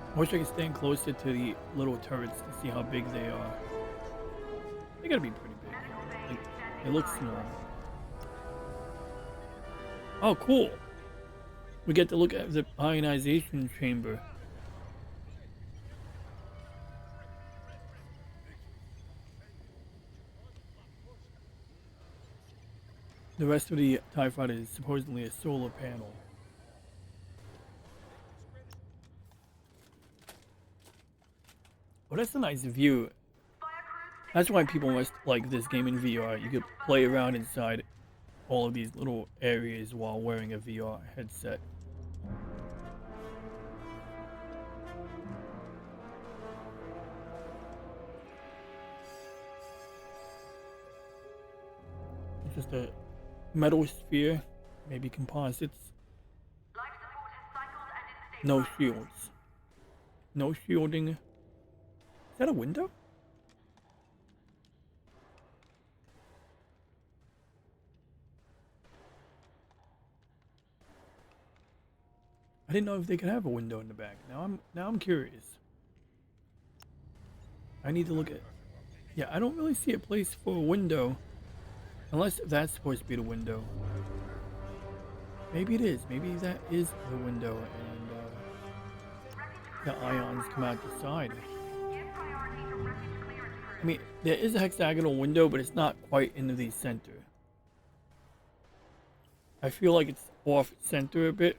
I wish I could stand closer to the little turrets to see how big they are. They gotta be pretty big. Like, they look small. Oh, cool. We get to look at the ionization chamber. The rest of the TIE fighter is supposedly a solar panel. Well, that's a nice view. That's why people must like this game in VR. You could play around inside all of these little areas while wearing a VR headset. It's just a metal sphere, maybe composites. No shields. No shielding. Is that a window? I didn't know if they could have a window in the back. Now I'm curious. I need to look at. Yeah, I don't really see a place for a window, unless that's supposed to be the window. Maybe it is. Maybe that is the window, and the ions come out the side. I mean, there is a hexagonal window, but it's not quite into the center. I feel like it's off center a bit.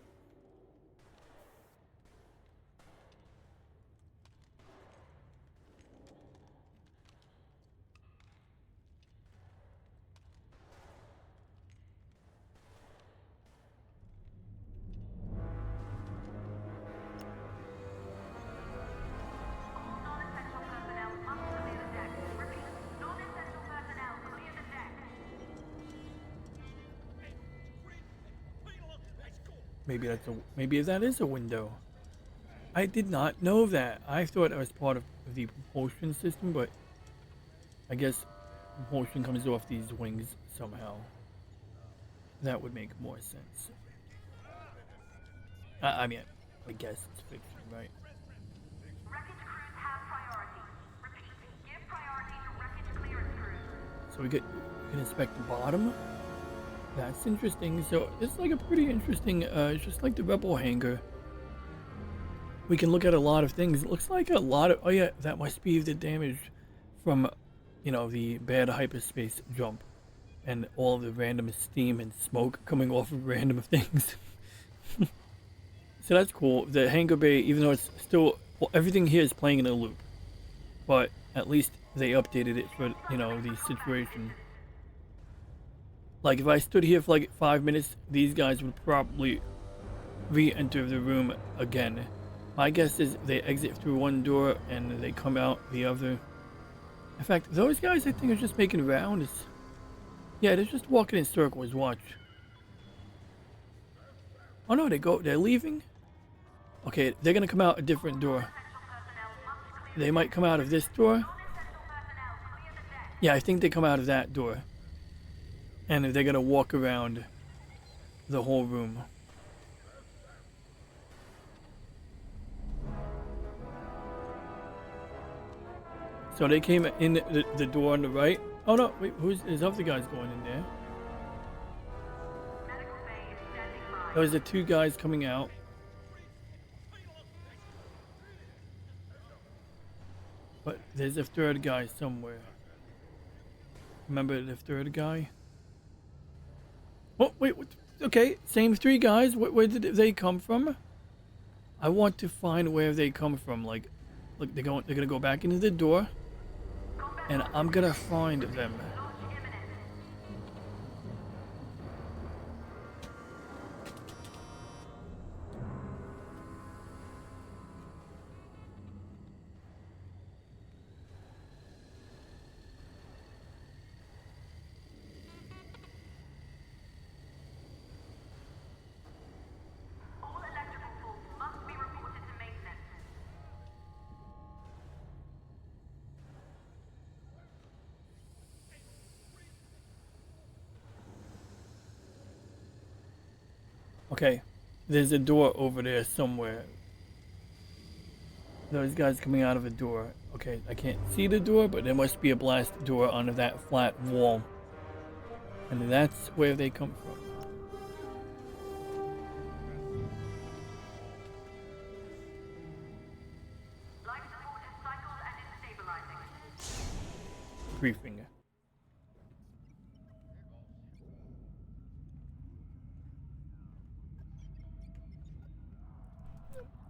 Maybe that is a window. I did not know that. I thought it was part of the propulsion system, but I guess propulsion comes off these wings somehow. That would make more sense. I mean, I guess it's fiction, right? So we can inspect the bottom. That's interesting. So it's like a pretty interesting, it's just like the Rebel hangar. we can look at a lot of things. It looks like a lot of, oh yeah, that must be the damage from, you know, the bad hyperspace jump and all the random steam and smoke coming off of random things. So that's cool. The hangar bay, even though it's still, well, everything here is playing in a loop, but at least they updated it for, you know, the situation. Like if I stood here for like 5 minutes, these guys would probably re-enter the room again. My guess is they exit through one door and they come out the other. In fact, those guys I think are just making rounds. Yeah, they're just walking in circles, watch. Oh no, they're leaving? Okay, they're gonna come out a different door. They might come out of this door. Yeah, I think they come out of that door. And they're gonna walk around the whole room. So they came in the door on the right. Oh no, wait, there's other guys going in there. Those are two guys coming out. But there's a third guy somewhere. Remember the third guy? Oh, wait, what? Okay, same three guys. Where did they come from? I want to find where they come from. Like, look, they're gonna go back into the door. And I'm gonna find them. Okay, there's a door over there somewhere. Those guys coming out of a door. Okay, I can't see the door, but there must be a blast door under that flat wall. And that's where they come from. Briefing.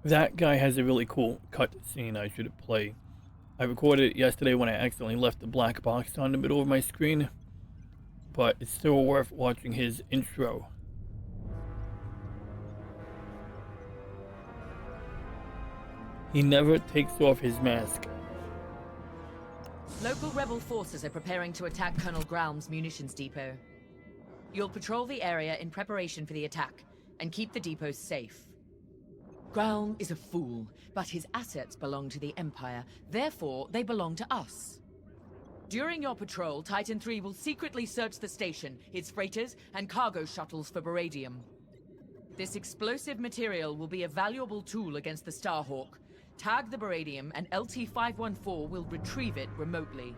That guy has a really cool cut scene I should play. I recorded it yesterday when I accidentally left the black box on the middle of my screen, but it's still worth watching his intro. He never takes off his mask. Local rebel forces are preparing to attack Colonel Graum's munitions depot. You'll patrol the area in preparation for the attack, and keep the depot safe. Graum is a fool, but his assets belong to the Empire, therefore they belong to us. During your patrol, Titan III will secretly search the station, its freighters, and cargo shuttles for beradium. This explosive material will be a valuable tool against the Starhawk. Tag the beradium, and LT-514 will retrieve it remotely.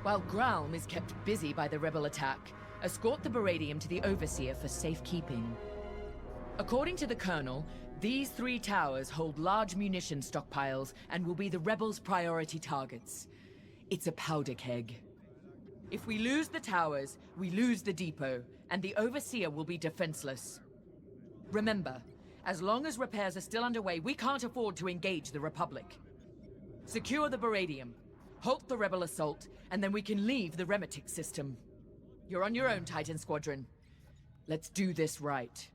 While Graum is kept busy by the rebel attack, escort the beradium to the Overseer for safekeeping. According to the Colonel, these 3 towers hold large munition stockpiles and will be the rebels' priority targets. It's a powder keg. If we lose the towers, we lose the depot, and the Overseer will be defenseless. Remember, as long as repairs are still underway, we can't afford to engage the Republic. Secure the beradium, halt the rebel assault, and then we can leave the Remetic system. You're on your own, Titan Squadron. Let's do this right.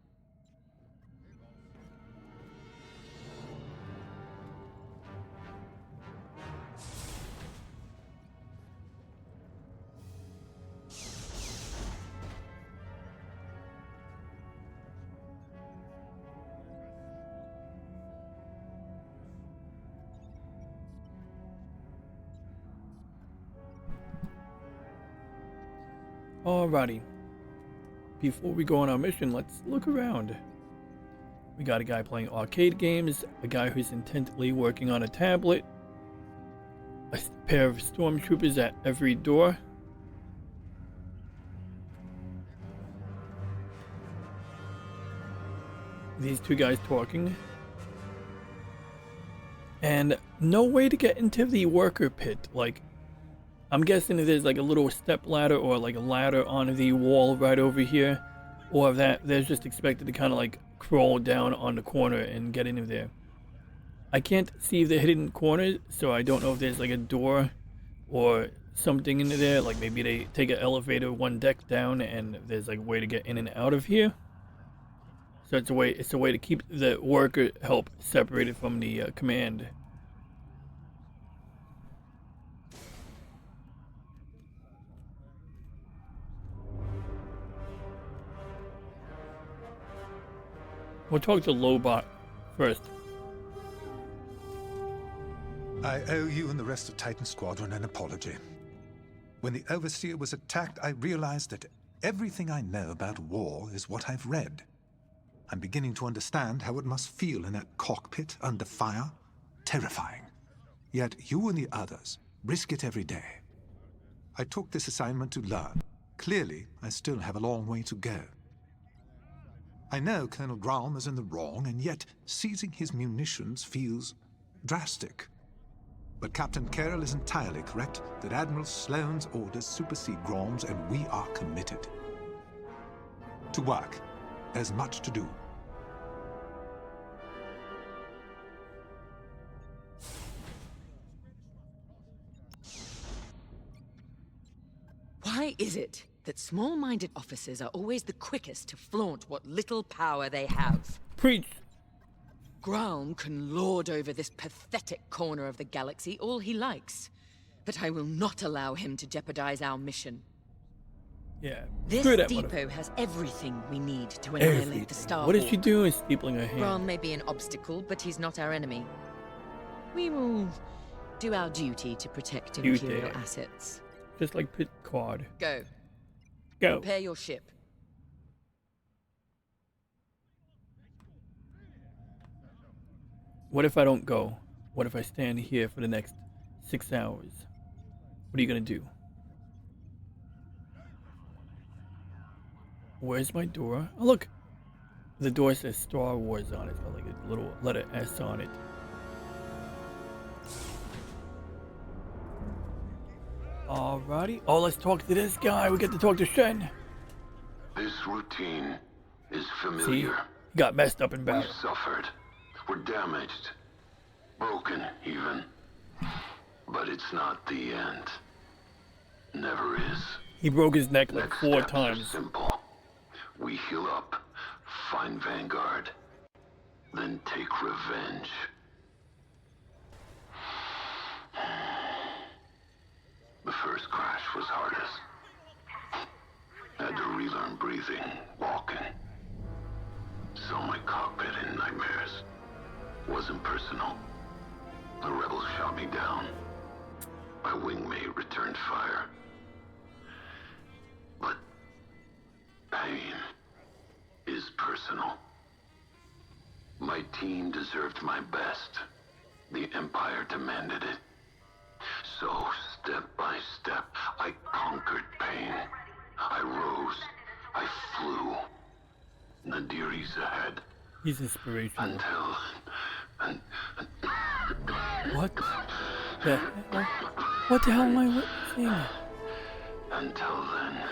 Alrighty. Before we go on our mission, let's look around. We got a guy playing arcade games, a guy who's intently working on a tablet, a pair of stormtroopers at every door. These 2 guys talking. And no way to get into the worker pit. Like, I'm guessing there's like a little step ladder or like a ladder on the wall right over here. Or that there's just expected to kind of like crawl down on the corner and get into there. I can't see the hidden corners, so I don't know if there's like a door or something into there. Like maybe they take an elevator one deck down and there's like a way to get in and out of here. So it's a way to keep the worker help separated from the command. We'll talk to Lobot first. I owe you and the rest of Titan Squadron an apology. When the Overseer was attacked, I realized that everything I know about war is what I've read. I'm beginning to understand how it must feel in that cockpit under fire. Terrifying. Yet you and the others risk it every day. I took this assignment to learn. Clearly, I still have a long way to go. I know Colonel Grom is in the wrong, and yet seizing his munitions feels drastic. But Captain Carroll is entirely correct that Admiral Sloane's orders supersede Grom's, and we are committed. To work. There's much to do. Why is it that small-minded officers are always the quickest to flaunt what little power they have? Preach. Graum can lord over this pathetic corner of the galaxy all he likes, but I will not allow him to jeopardize our mission. Yeah. This depot has everything we need to annihilate the Star What is she Hawk. doing steepling her hand? Graum may be an obstacle, but he's not our enemy. We will do our duty to protect Imperial assets. Just like Picard. Go. Go. Prepare your ship. What if I don't go? What if I stand here for the next 6 hours? What are you gonna do? Where's my door? Oh, look! The door says Star Wars on it. It's got like a little letter S on it. Alrighty. Oh, let's talk to this guy. We get to talk to Shen. This routine is familiar. See? He got messed up in battle. We've suffered. We're damaged. Broken, even. But it's not the end. Never is. He broke his neck like Next 4 steps are times. simple. We heal up, find Vanguard, then take revenge. The first crash was hardest. Had to relearn breathing, walking. Saw my cockpit in nightmares. Wasn't personal. The rebels shot me down. My wingmate returned fire. But pain is personal. My team deserved my best. The Empire demanded it. So, step by step, I conquered pain. I rose. I flew. Nadiri's ahead. He's inspirational. Until... What the hell? What the hell am I witnessing? Until then,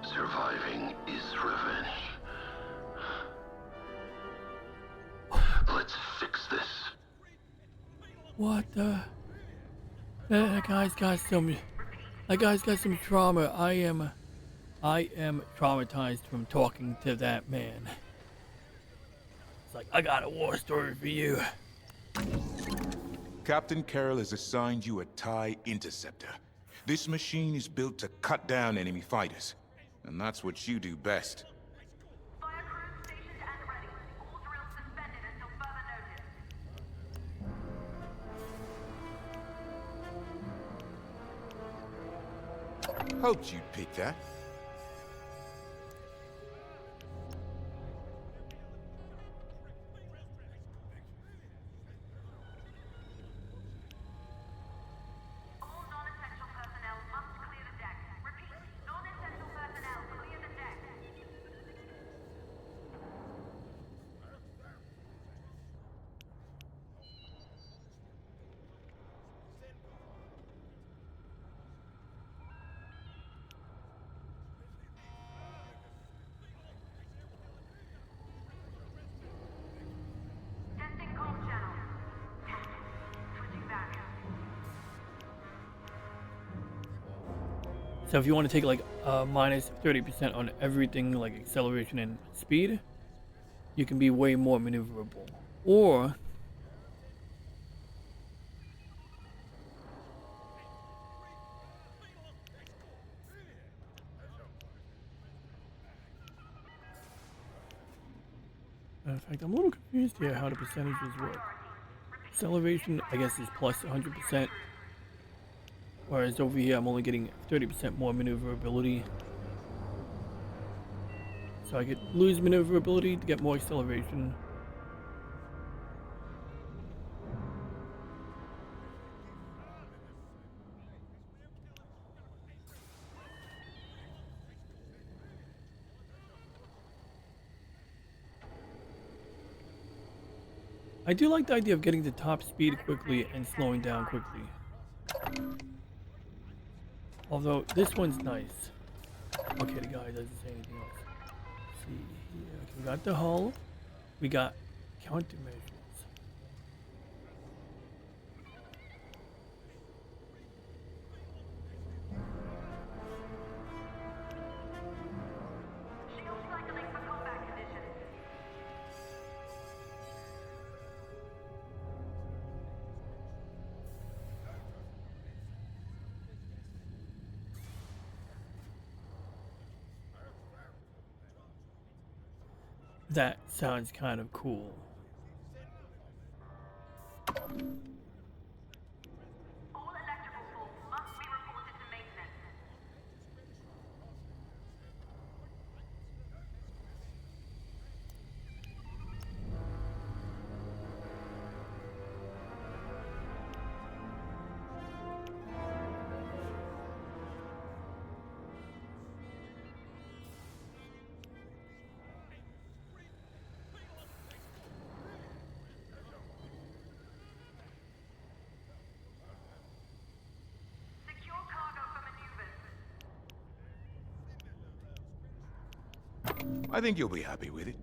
surviving is revenge. Let's fix this. What the? That guy's got some trauma. I am traumatized from talking to that man. It's like, I got a war story for you. Captain Carroll has assigned you a TIE Interceptor. This machine is built to cut down enemy fighters. And that's what you do best. Hoped you'd pick that. So if you want to take like minus 30% on everything like acceleration and speed, you can be way more maneuverable. Or in fact, I'm a little confused here how the percentages work. Acceleration, I guess, is plus 100%. Whereas over here, I'm only getting 30% more maneuverability. So I could lose maneuverability to get more acceleration. I do like the idea of getting to top speed quickly and slowing down quickly. Although this one's nice. Okay, the guy doesn't say anything else. Let's see here. Okay, we got the hull. We got countermeasures. That sounds kind of cool. I think you'll be happy with it.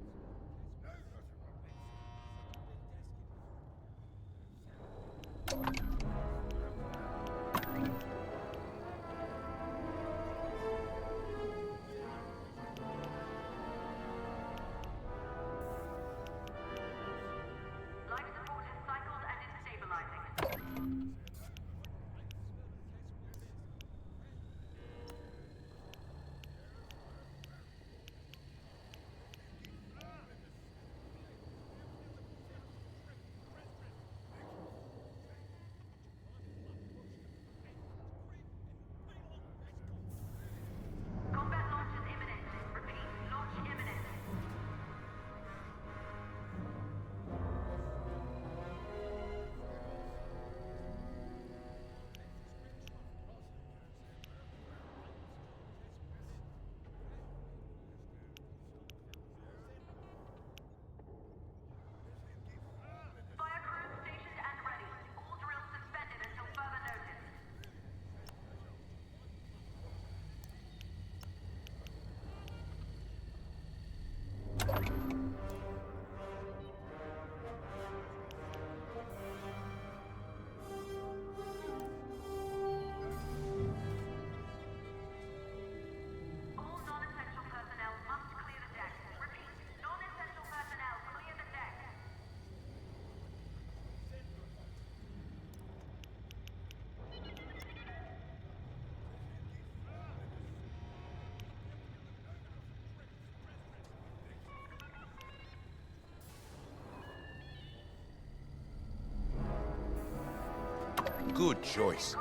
Good choice.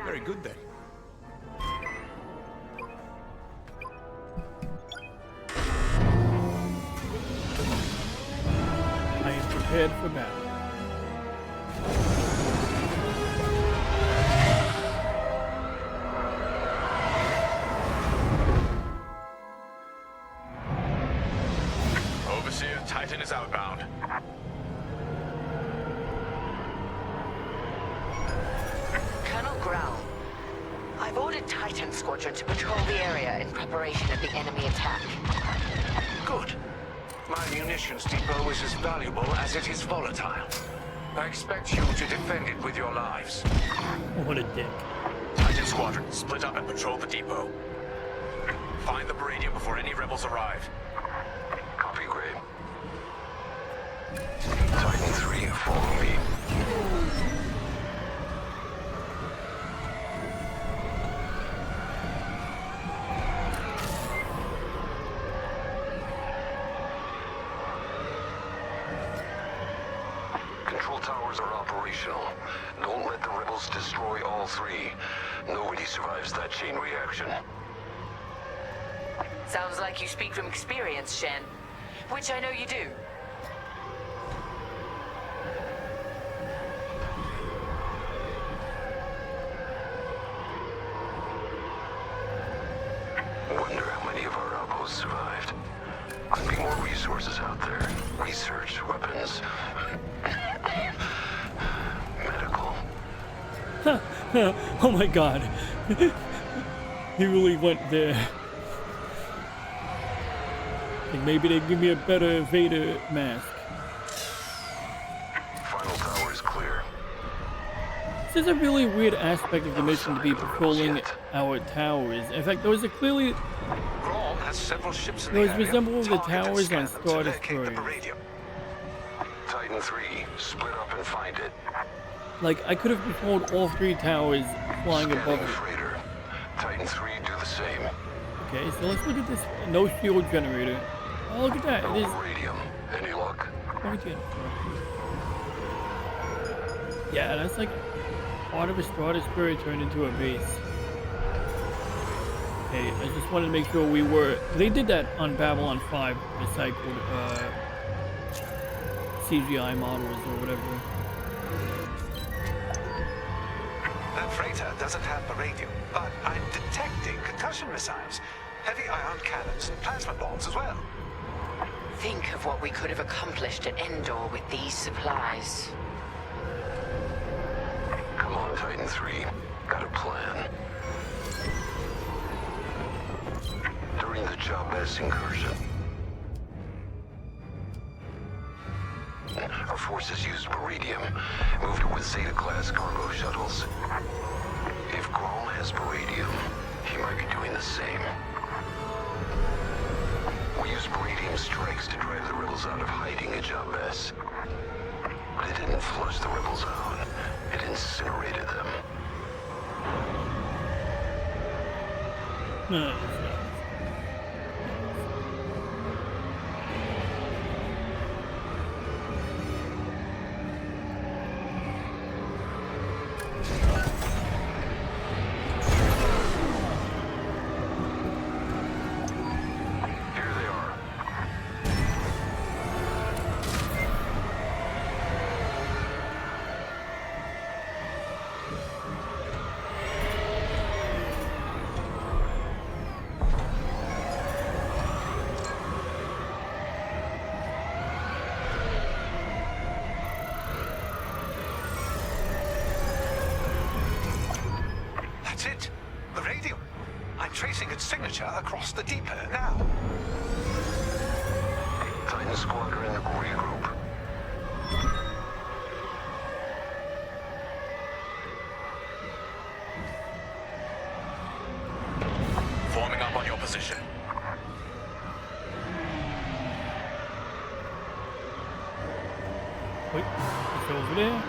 Very good then. I am prepared for battle. Overseer, Titan is outbound. I've ordered Titan Squadron to patrol the area in preparation of the enemy attack. Good. My munitions depot is as valuable as it is volatile. I expect you to defend it with your lives. What a dick. Titan Titan Squadron, split up and patrol the depot. Find the Baradium before any rebels arrive. Copy, Gray. Titan 3, follow me. Control towers are operational. Don't let the rebels destroy all three. Nobody survives that chain reaction. Sounds like you speak from experience, Shen. Which I know you do. Wonder how many of our outposts survived. Could be more resources out there. Research, weapons, medical. Oh my god. He really went there. Like maybe they give me a better Vader mask. Final tower is clear. This is a really weird aspect of the mission to be patrolling our towers. In fact, those are clearly... Grom has several ships in Those the area. resemble the Target and towers scan on them to Star locate the Destroyers. Baradium. Titan 3, split up and find it. Like, I could have patrolled all three towers flying above it. Freighter. Titan 3, do the same. Okay, so let's look at this. No shield generator. Oh, look at that. No It is... Baradium. Any luck? Yeah, that's like part of a Star Destroyer turned into a base. Okay, I just wanted to make sure we were... They did that on Babylon 5, recycled CGI models or whatever. That freighter doesn't have Baradium, but I'm detecting concussion missiles, heavy ion cannons, and plasma bombs as well. Think of what we could have accomplished at Endor with these supplies. Come on, Titan 3. Got a plan. During the Jabez incursion, our forces used Baradium, moved it with Zeta-class cargo shuttles. If Grom has Baradium, he might be doing the same. We used Baradium strikes to drive the rebels out of hiding at Jabez. But it didn't flush the rebels out. It incinerated them. No. That's it. Baradium. I'm tracing its signature across the depot now. Titan Squadron, regroup. Forming up on your position. Wait, it's over there.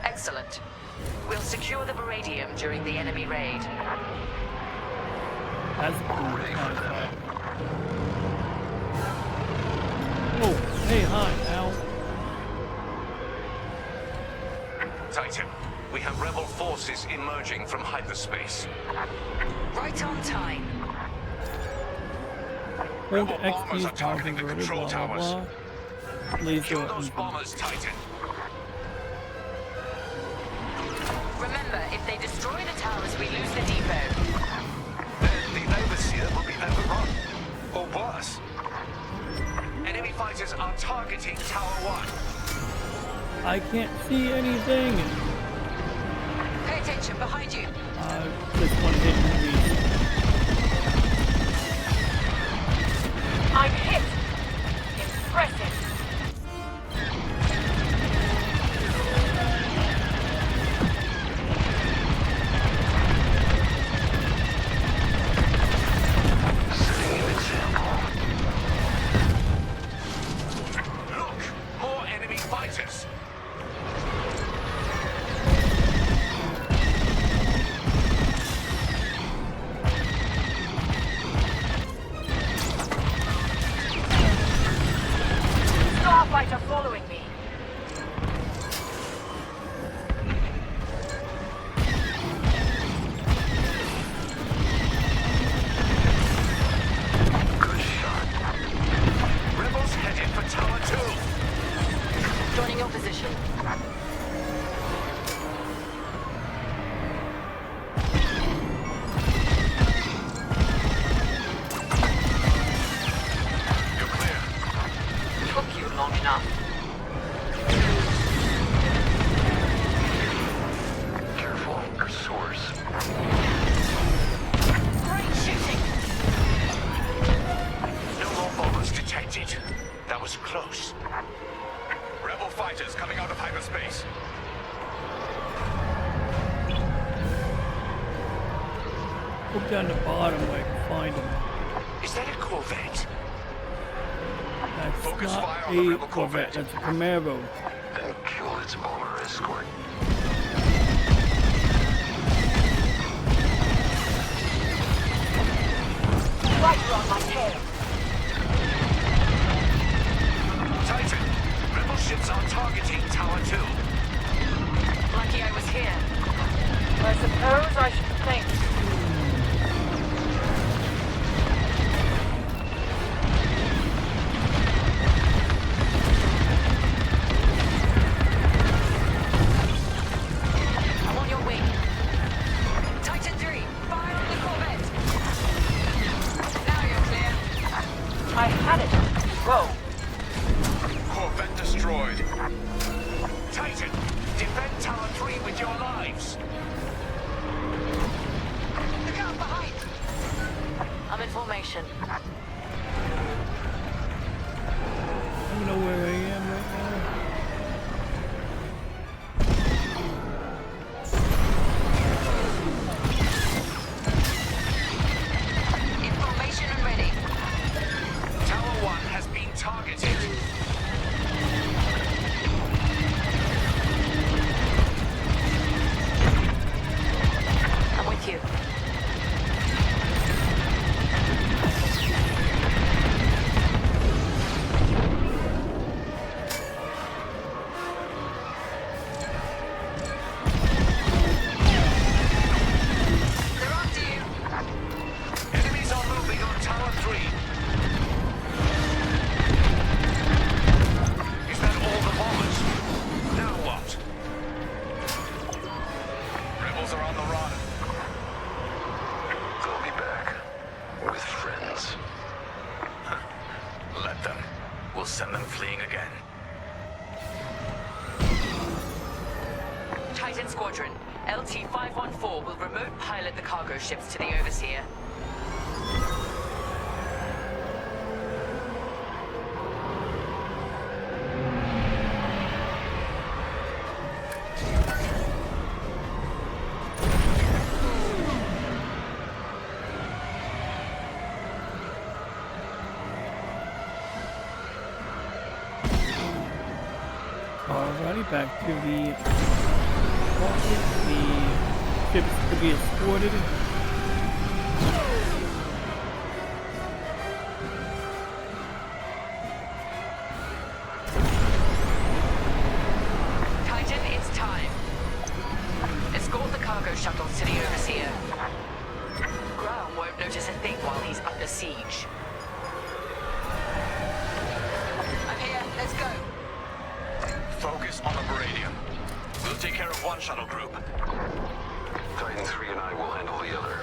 Excellent. We'll secure the Baradium during the enemy raid. That's cool. Oh, hey, hi, Al. Titan, we have rebel forces emerging from hyperspace. Right on time. Hold X keys, power converter, blah blah blah. Laser Kill those and bombers, Titan. Remember, if they destroy the towers, we lose the depot. Then the Overseer will be overrun. Or worse. Enemy fighters are targeting Tower 1. I can't see anything. Attention, behind you. Just one hit and leave. I'm hit. Impressive. Setting an example. Look! More enemy fighters! Starfighter following me. Good shot. Rebels headed for Tower 2. Joining your position. You're clear. Took you long enough. Careful, your source. Great shooting. No more bombers detected. That was close. Rebel fighters coming out of hyperspace. Look down the bottom where I can find them. Is that a Corvette? That's Focus not fire on the a rebel Corvette, Corvette. that's a Camaro. Then kill its bomber escort. Right on my tail. Titan, rebel ships are targeting Tower 2. Lucky I was here. I suppose I should thank you. I'm on your wing. Titan 3, fire on the Corvette. Now you're clear. I had it. Go. Corvette destroyed. Titan, defend Tower 3 with your lives. Look out behind. I'm in formation. I don't know where I am right now. In formation and ready. Tower 1 has been targeted. I'm with you. They're after you. Enemies are moving on Tower 3. Is that all the bombers? Now what? Rebels are on the run. They'll be back. With friends. Let them. We'll send them fleeing again. Titan Squadron, LT-514 will remote pilot the cargo ships to the Overseer. Alrighty, back to the office. The ship is to be escorted. Titan, it's time. Escort the cargo shuttles to the Overseer. Graham won't notice a thing while he's under siege. I'm here, let's go. Focus on the Baradian. We'll take care of one shuttle group. Titan 3 and I will handle the other.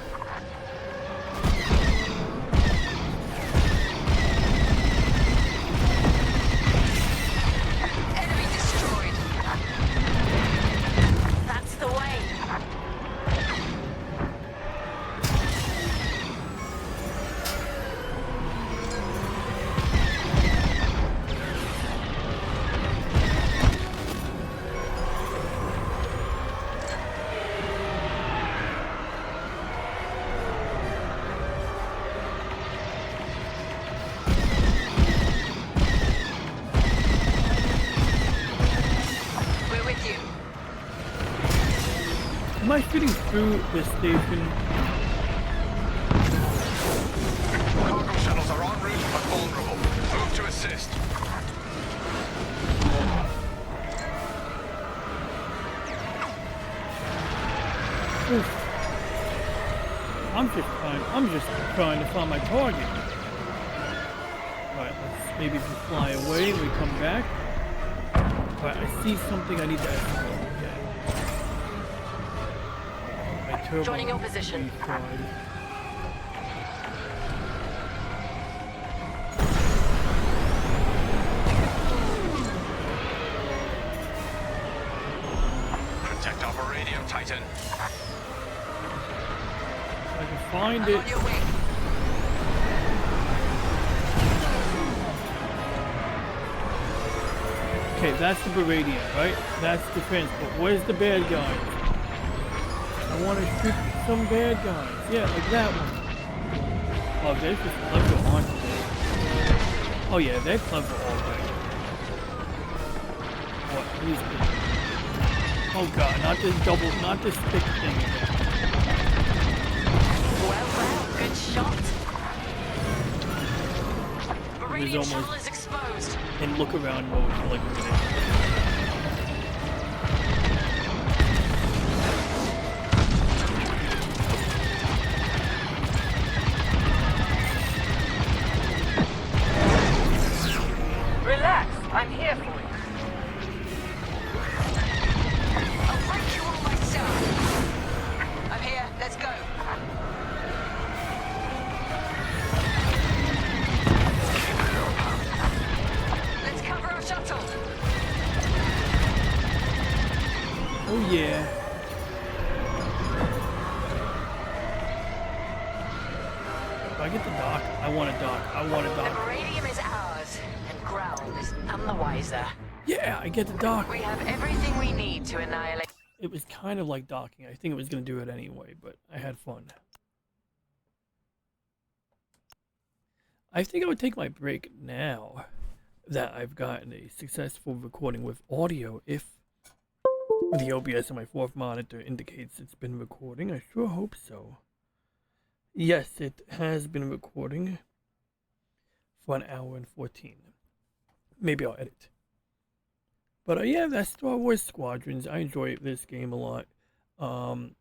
Enemy destroyed. That's the way. Am I shooting through this station? Cargo shuttles are en route but vulnerable. Move to assist. Oof. I'm just trying to find my target. Alright, let's maybe fly away and we come back. Alright, I see something I need to escort. Okay. Joining your position. Protect our radio, Titan. I can find it. Okay, that's the Baradian, right? That's defense, but where's the bad guys? I want to shoot some bad guys. Yeah, like that one. Oh, they're just clever, aren't they? Oh yeah, they're clever all right. What? These people. Oh god, not this double, not this thick thing again. Well, good shot. It was almost in look around mode for like a minute. Relax, I'm here for you. I'll break you all myself. I'm here, let's go. Let's cover our shuttle. Oh yeah. If I get the dock, I want a dock. I want a The dock. Baradium is ours, and Ground is none the wiser. Yeah, I get the dock. We have everything we need to annihilate. It was kind of like docking. I think it was going to do it anyway, but I had fun. I think I would take my break now that I've gotten a successful recording with audio. If the OBS on my fourth monitor indicates it's been recording, I sure hope so. Yes, it has been recording for 1 hour and 14. Maybe I'll edit. But yeah, that's Star Wars Squadrons. I enjoy this game a lot. You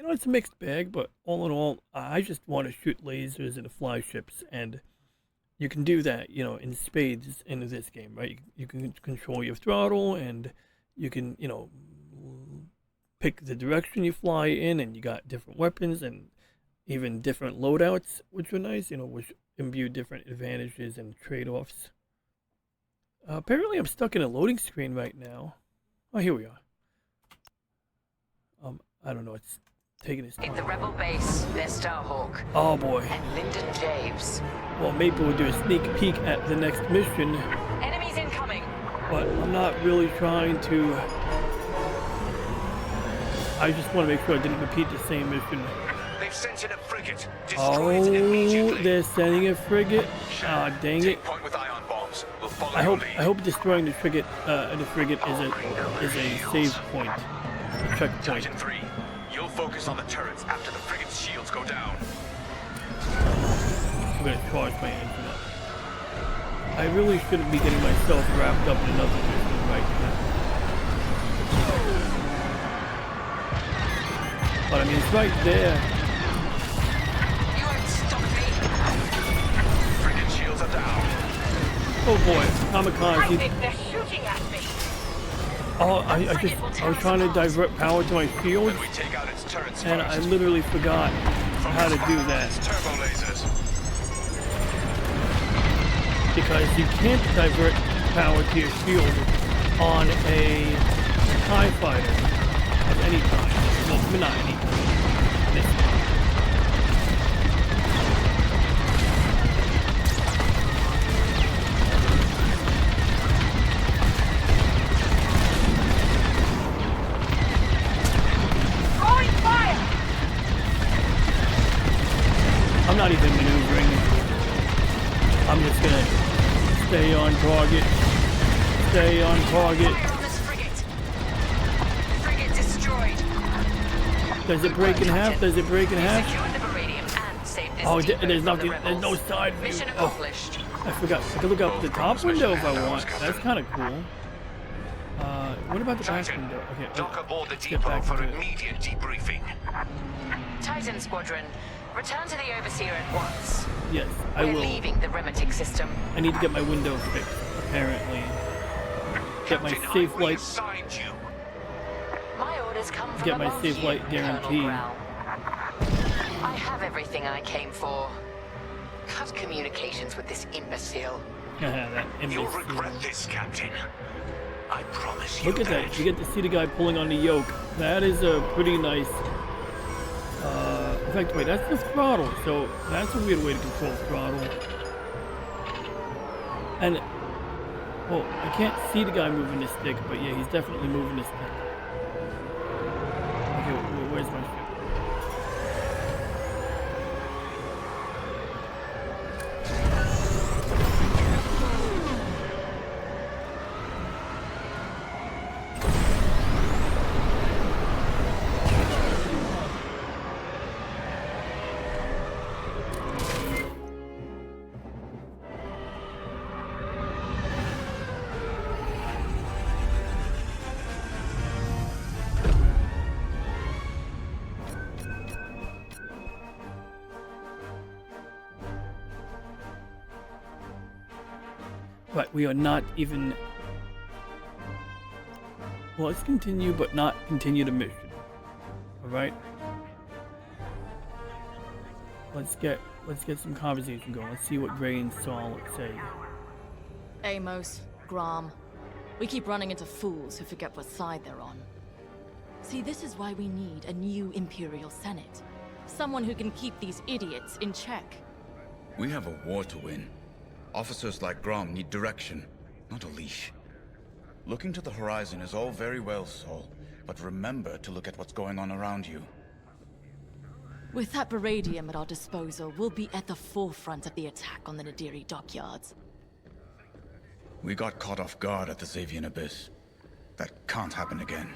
know, it's a mixed bag, but all in all, I just want to shoot lasers and fly ships, and you can do that, you know, in spades in this game, right? You can control your throttle, and you can, you know, pick the direction you fly in, and you got different weapons and even different loadouts, which are nice, you know, which imbue different advantages and trade-offs. Apparently I'm stuck in a loading screen right now. Oh, here we are. I don't know, it's taking its time. In the rebel base, there's Starhawk. Oh boy. And Lyndon Javes. Well, maybe we'll do a sneak peek at the next mission. Enemies incoming. But I'm not really trying to... I just want to make sure I didn't repeat the same mission. They've sent in a frigate. Destroy it immediately. They're sending a frigate. Ah, dang it. Take point with ion bombs. We'll follow I your hope destroying the frigate is a save point, a checkpoint. Titan 3, you'll focus on the turrets after the frigate's shields go down. I'm gonna charge my engine up. I really shouldn't be getting myself wrapped up in another mission right now. But I mean, it's right there. You won't stop me. Frigate shields are down. Oh boy, kamikaze. I think they're shooting at me. Oh, I was trying to divert power to my shields, When we take out its turrets and first, I literally forgot how to do that. turbo lasers. Because you can't divert power to your shield on a TIE fighter of any kind. Well, not any kind. This kind. Throwing fire! I'm not even maneuvering. I'm just gonna stay on target. Stay on target. Fire on this frigate. Frigate destroyed. Does it break in half? Does it break in half? Secured the Baradium and saved this Oh, depot there's from the nothing. There's rebels. no side view. Mission Oh, accomplished. I forgot. I can look up the top window if I want. That's kind of cool. What about the back window? Okay, Dock aboard the let's get depot back for into it. immediate debriefing. Titan Squadron, return to the Overseer at once. Yes, I We're will. leaving the Remitic system. I need to get my window fixed, apparently. Get my safe light. My orders come from Get my above safe you, light Colonel guarantee. Grau. I have everything I came for. Cut communications with this imbecile. That You'll imbecile. regret this, Captain. I promise you. Look at that. You get to see the guy pulling on the yoke. That is a pretty nice. In fact, wait, that's the throttle. So that's a weird way to control throttle. And, well, I can't see the guy moving the stick, but yeah, he's definitely moving the stick. Okay, where's my ship? But we are not even. Well, let's continue, but not continue the mission. All right. Let's get some conversation going. Let's see what Gray and Saul say. Amos, Grom, we keep running into fools who forget what side they're on. See, this is why we need a new Imperial Senate. Someone who can keep these idiots in check. We have a war to win. Officers like Grom need direction, not a leash. Looking to the horizon is all very well, Saul, but remember to look at what's going on around you. With that Baradium at our disposal, we'll be at the forefront of the attack on the Nadiri dockyards. We got caught off guard at the Xavian Abyss. That can't happen again.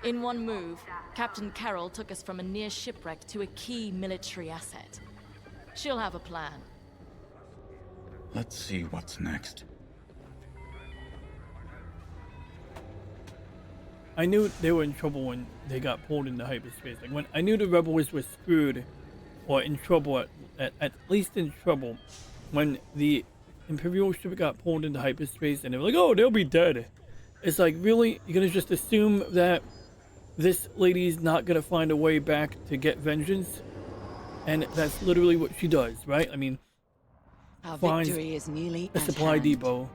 In one move, Captain Carroll took us from a near shipwreck to a key military asset. She'll have a plan. Let's see what's next. I knew they were in trouble when they got pulled into hyperspace. Like when I knew the rebels were screwed, or in trouble, at least in trouble, when the Imperial ship got pulled into hyperspace, and they were like, "Oh, they'll be dead." It's like, really, you're gonna just assume that this lady's not gonna find a way back to get vengeance, and that's literally what she does, right? I mean, Our finds victory is nearly a at supply hand. depot.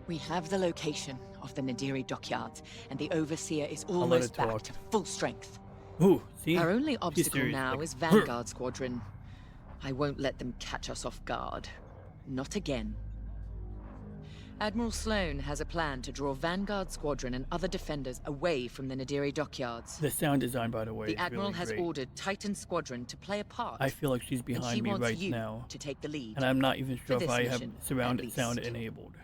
We have the location of the Nadiri dockyards, and the Overseer is let almost her back talk. to full strength. Ooh, see? Our only She's obstacle serious, now like, is Vanguard Squadron. I won't let them catch us off guard. Not again. Admiral Sloane has a plan to draw Vanguard Squadron and other defenders away from the Nadiri dockyards. The sound design, by the way, The is Admiral really has great. ordered Titan Squadron to play a part. I feel like she's and behind she me wants right you now, to take the lead. and I'm not even for sure if this I have mission, surrounded at sound least. enabled.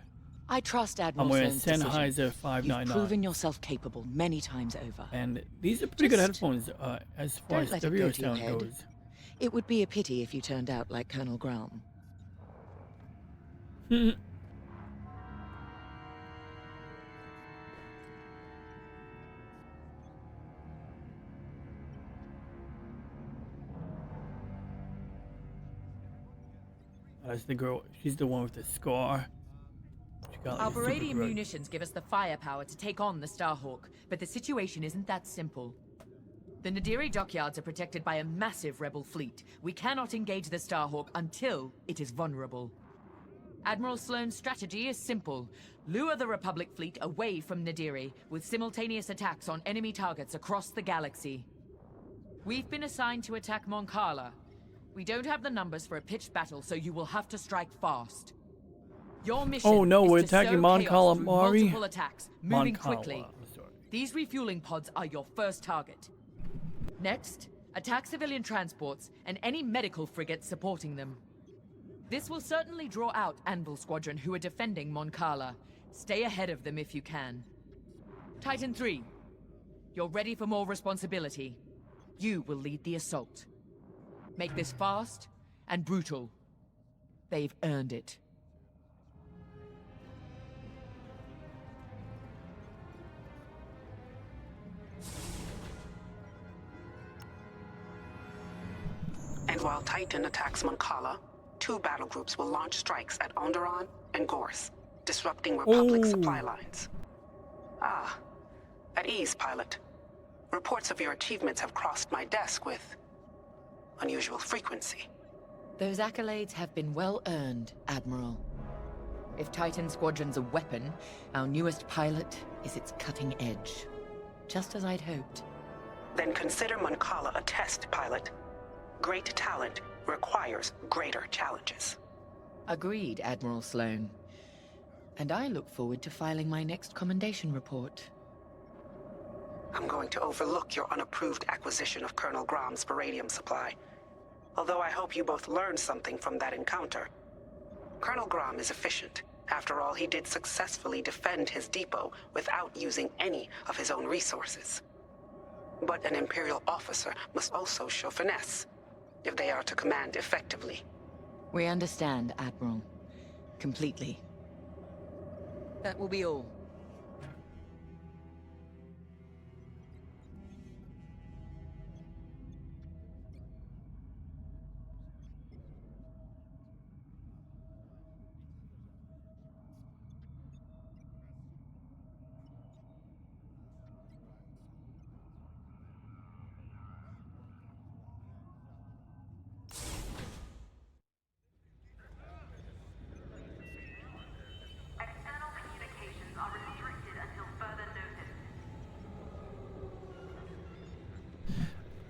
I trust Admiral I'm wearing Sloane's decision. Sennheiser You've 599, proven yourself capable many times over. and these are pretty good Just headphones as far don't as let it stereo go to your sound head. goes. It would be a pity if you turned out like Colonel Graham. That's the girl. She's the one with the scar. She got, like, Oh, Our a super Baradium grudge. munitions give us the firepower to take on the Starhawk, but the situation isn't that simple. The Nadiri dockyards are protected by a massive rebel fleet. We cannot engage the Starhawk until it is vulnerable. Admiral Sloane's strategy is simple. Lure the Republic fleet away from Nadiri with simultaneous attacks on enemy targets across the galaxy. We've been assigned to attack Mon Cala. We don't have the numbers for a pitched battle, so you will have to strike fast. Your mission Oh no, is we're to attacking sow Mon chaos through Calamari. multiple attacks, moving Mon Cala, quickly. I'm sorry. These refueling pods are your first target. Next, attack civilian transports and any medical frigates supporting them. This will certainly draw out Anvil Squadron, who are defending Mon Cala. Stay ahead of them if you can. Titan 3, you're ready for more responsibility. You will lead the assault. Make this fast and brutal. They've earned it. And while Titan attacks Moncala, 2 battle groups will launch strikes at Onderon and Gorse, disrupting Republic supply lines. Ah, at ease, pilot. Reports of your achievements have crossed my desk with unusual frequency. Those accolades have been well earned, Admiral. If Titan Squadron's a weapon, our newest pilot is its cutting edge. Just as I'd hoped. Then consider Moncala a test, pilot. Great talent requires greater challenges. Agreed, Admiral Sloane. And I look forward to filing my next commendation report. I'm going to overlook your unapproved acquisition of Colonel Grom's Varadium supply. Although I hope you both learned something from that encounter. Colonel Grom is efficient. After all, he did successfully defend his depot without using any of his own resources. But an Imperial officer must also show finesse, if they are to command effectively. We understand, Admiral. Completely. That will be all.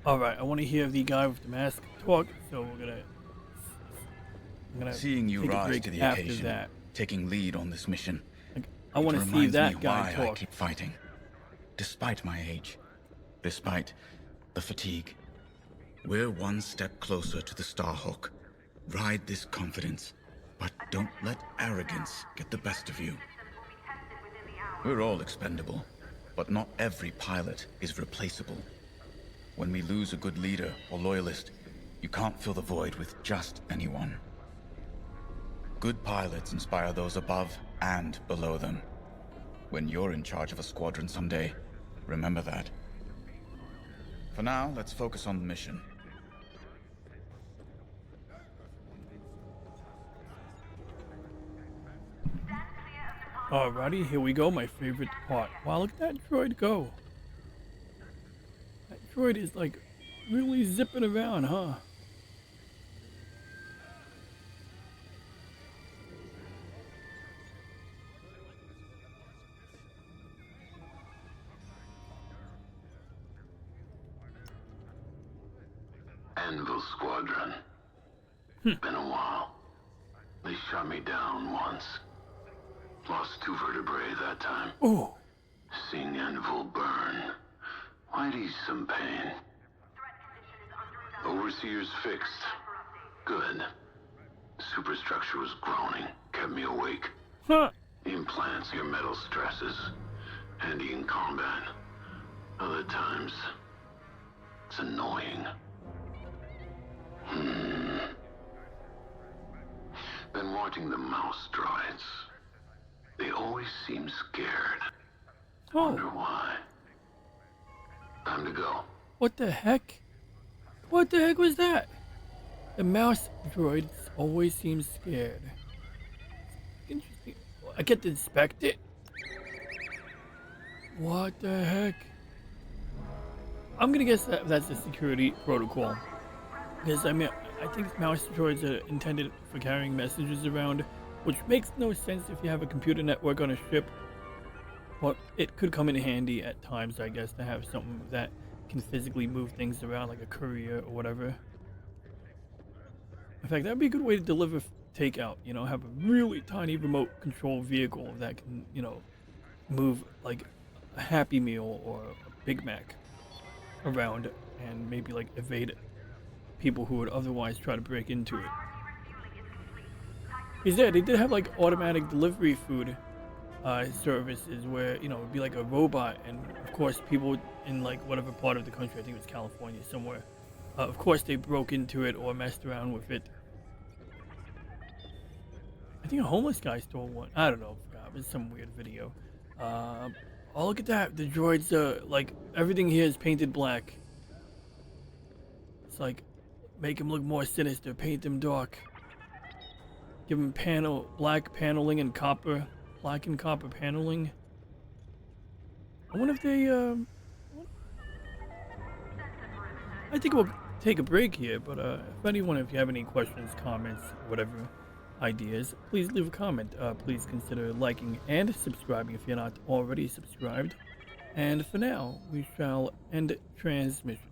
Alright, I want to hear the guy with the mask talk, so I'm gonna seeing you take a rise break to the after occasion, that. taking lead on this mission. I want to see that guy why talk. I keep fighting, despite my age, despite the fatigue. We're one step closer to the Starhawk. Ride this confidence, but don't let arrogance get the best of you. We're all expendable, but not every pilot is replaceable. When we lose a good leader or loyalist, you can't fill the void with just anyone. Good pilots inspire those above and below them. When you're in charge of a squadron someday, remember that. For now, let's focus on the mission. Alrighty, here we go, my favorite part. Wow, look at that droid go. That droid is like really zipping around, huh? Anvil Squadron. Been a while. They shot me down once. Lost 2 vertebrae that time. Ooh. Seeing Anvil burn might ease some pain. Overseer's fixed. Good. Superstructure was groaning, kept me awake. Huh. Implants your metal stresses. Handy in combat. Other times, it's annoying. Been watching the mouse droids. They always seem scared. Wonder why. Time to go. What the heck? What the heck was that? The mouse droids always seem scared. Interesting. I get to inspect it? What the heck? I'm gonna guess that that's a security protocol. Because, I mean, I think mouse droids are intended for carrying messages around, which makes no sense if you have a computer network on a ship. But it could come in handy at times, I guess, to have something that can physically move things around, like a courier or whatever. In fact, that would be a good way to deliver takeout, you know, have a really tiny remote control vehicle that can, you know, move like a Happy Meal or a Big Mac around and maybe like evade people who would otherwise try to break into it. Because yeah, they did have like automatic delivery food services where, you know, it'd be like a robot, and of course people in like whatever part of the country, I think it was California somewhere, of course they broke into it or messed around with it. I think a homeless guy stole one. I don't know. It was some weird video. Oh, look at that. The droids, like, everything here is painted black. It's like, make him look more sinister, paint him dark. Give him black paneling and copper, black and copper paneling. I wonder if they, I think we'll take a break here, but, if you have any questions, comments, whatever, ideas, please leave a comment. Please consider liking and subscribing if you're not already subscribed. And for now, we shall end transmission.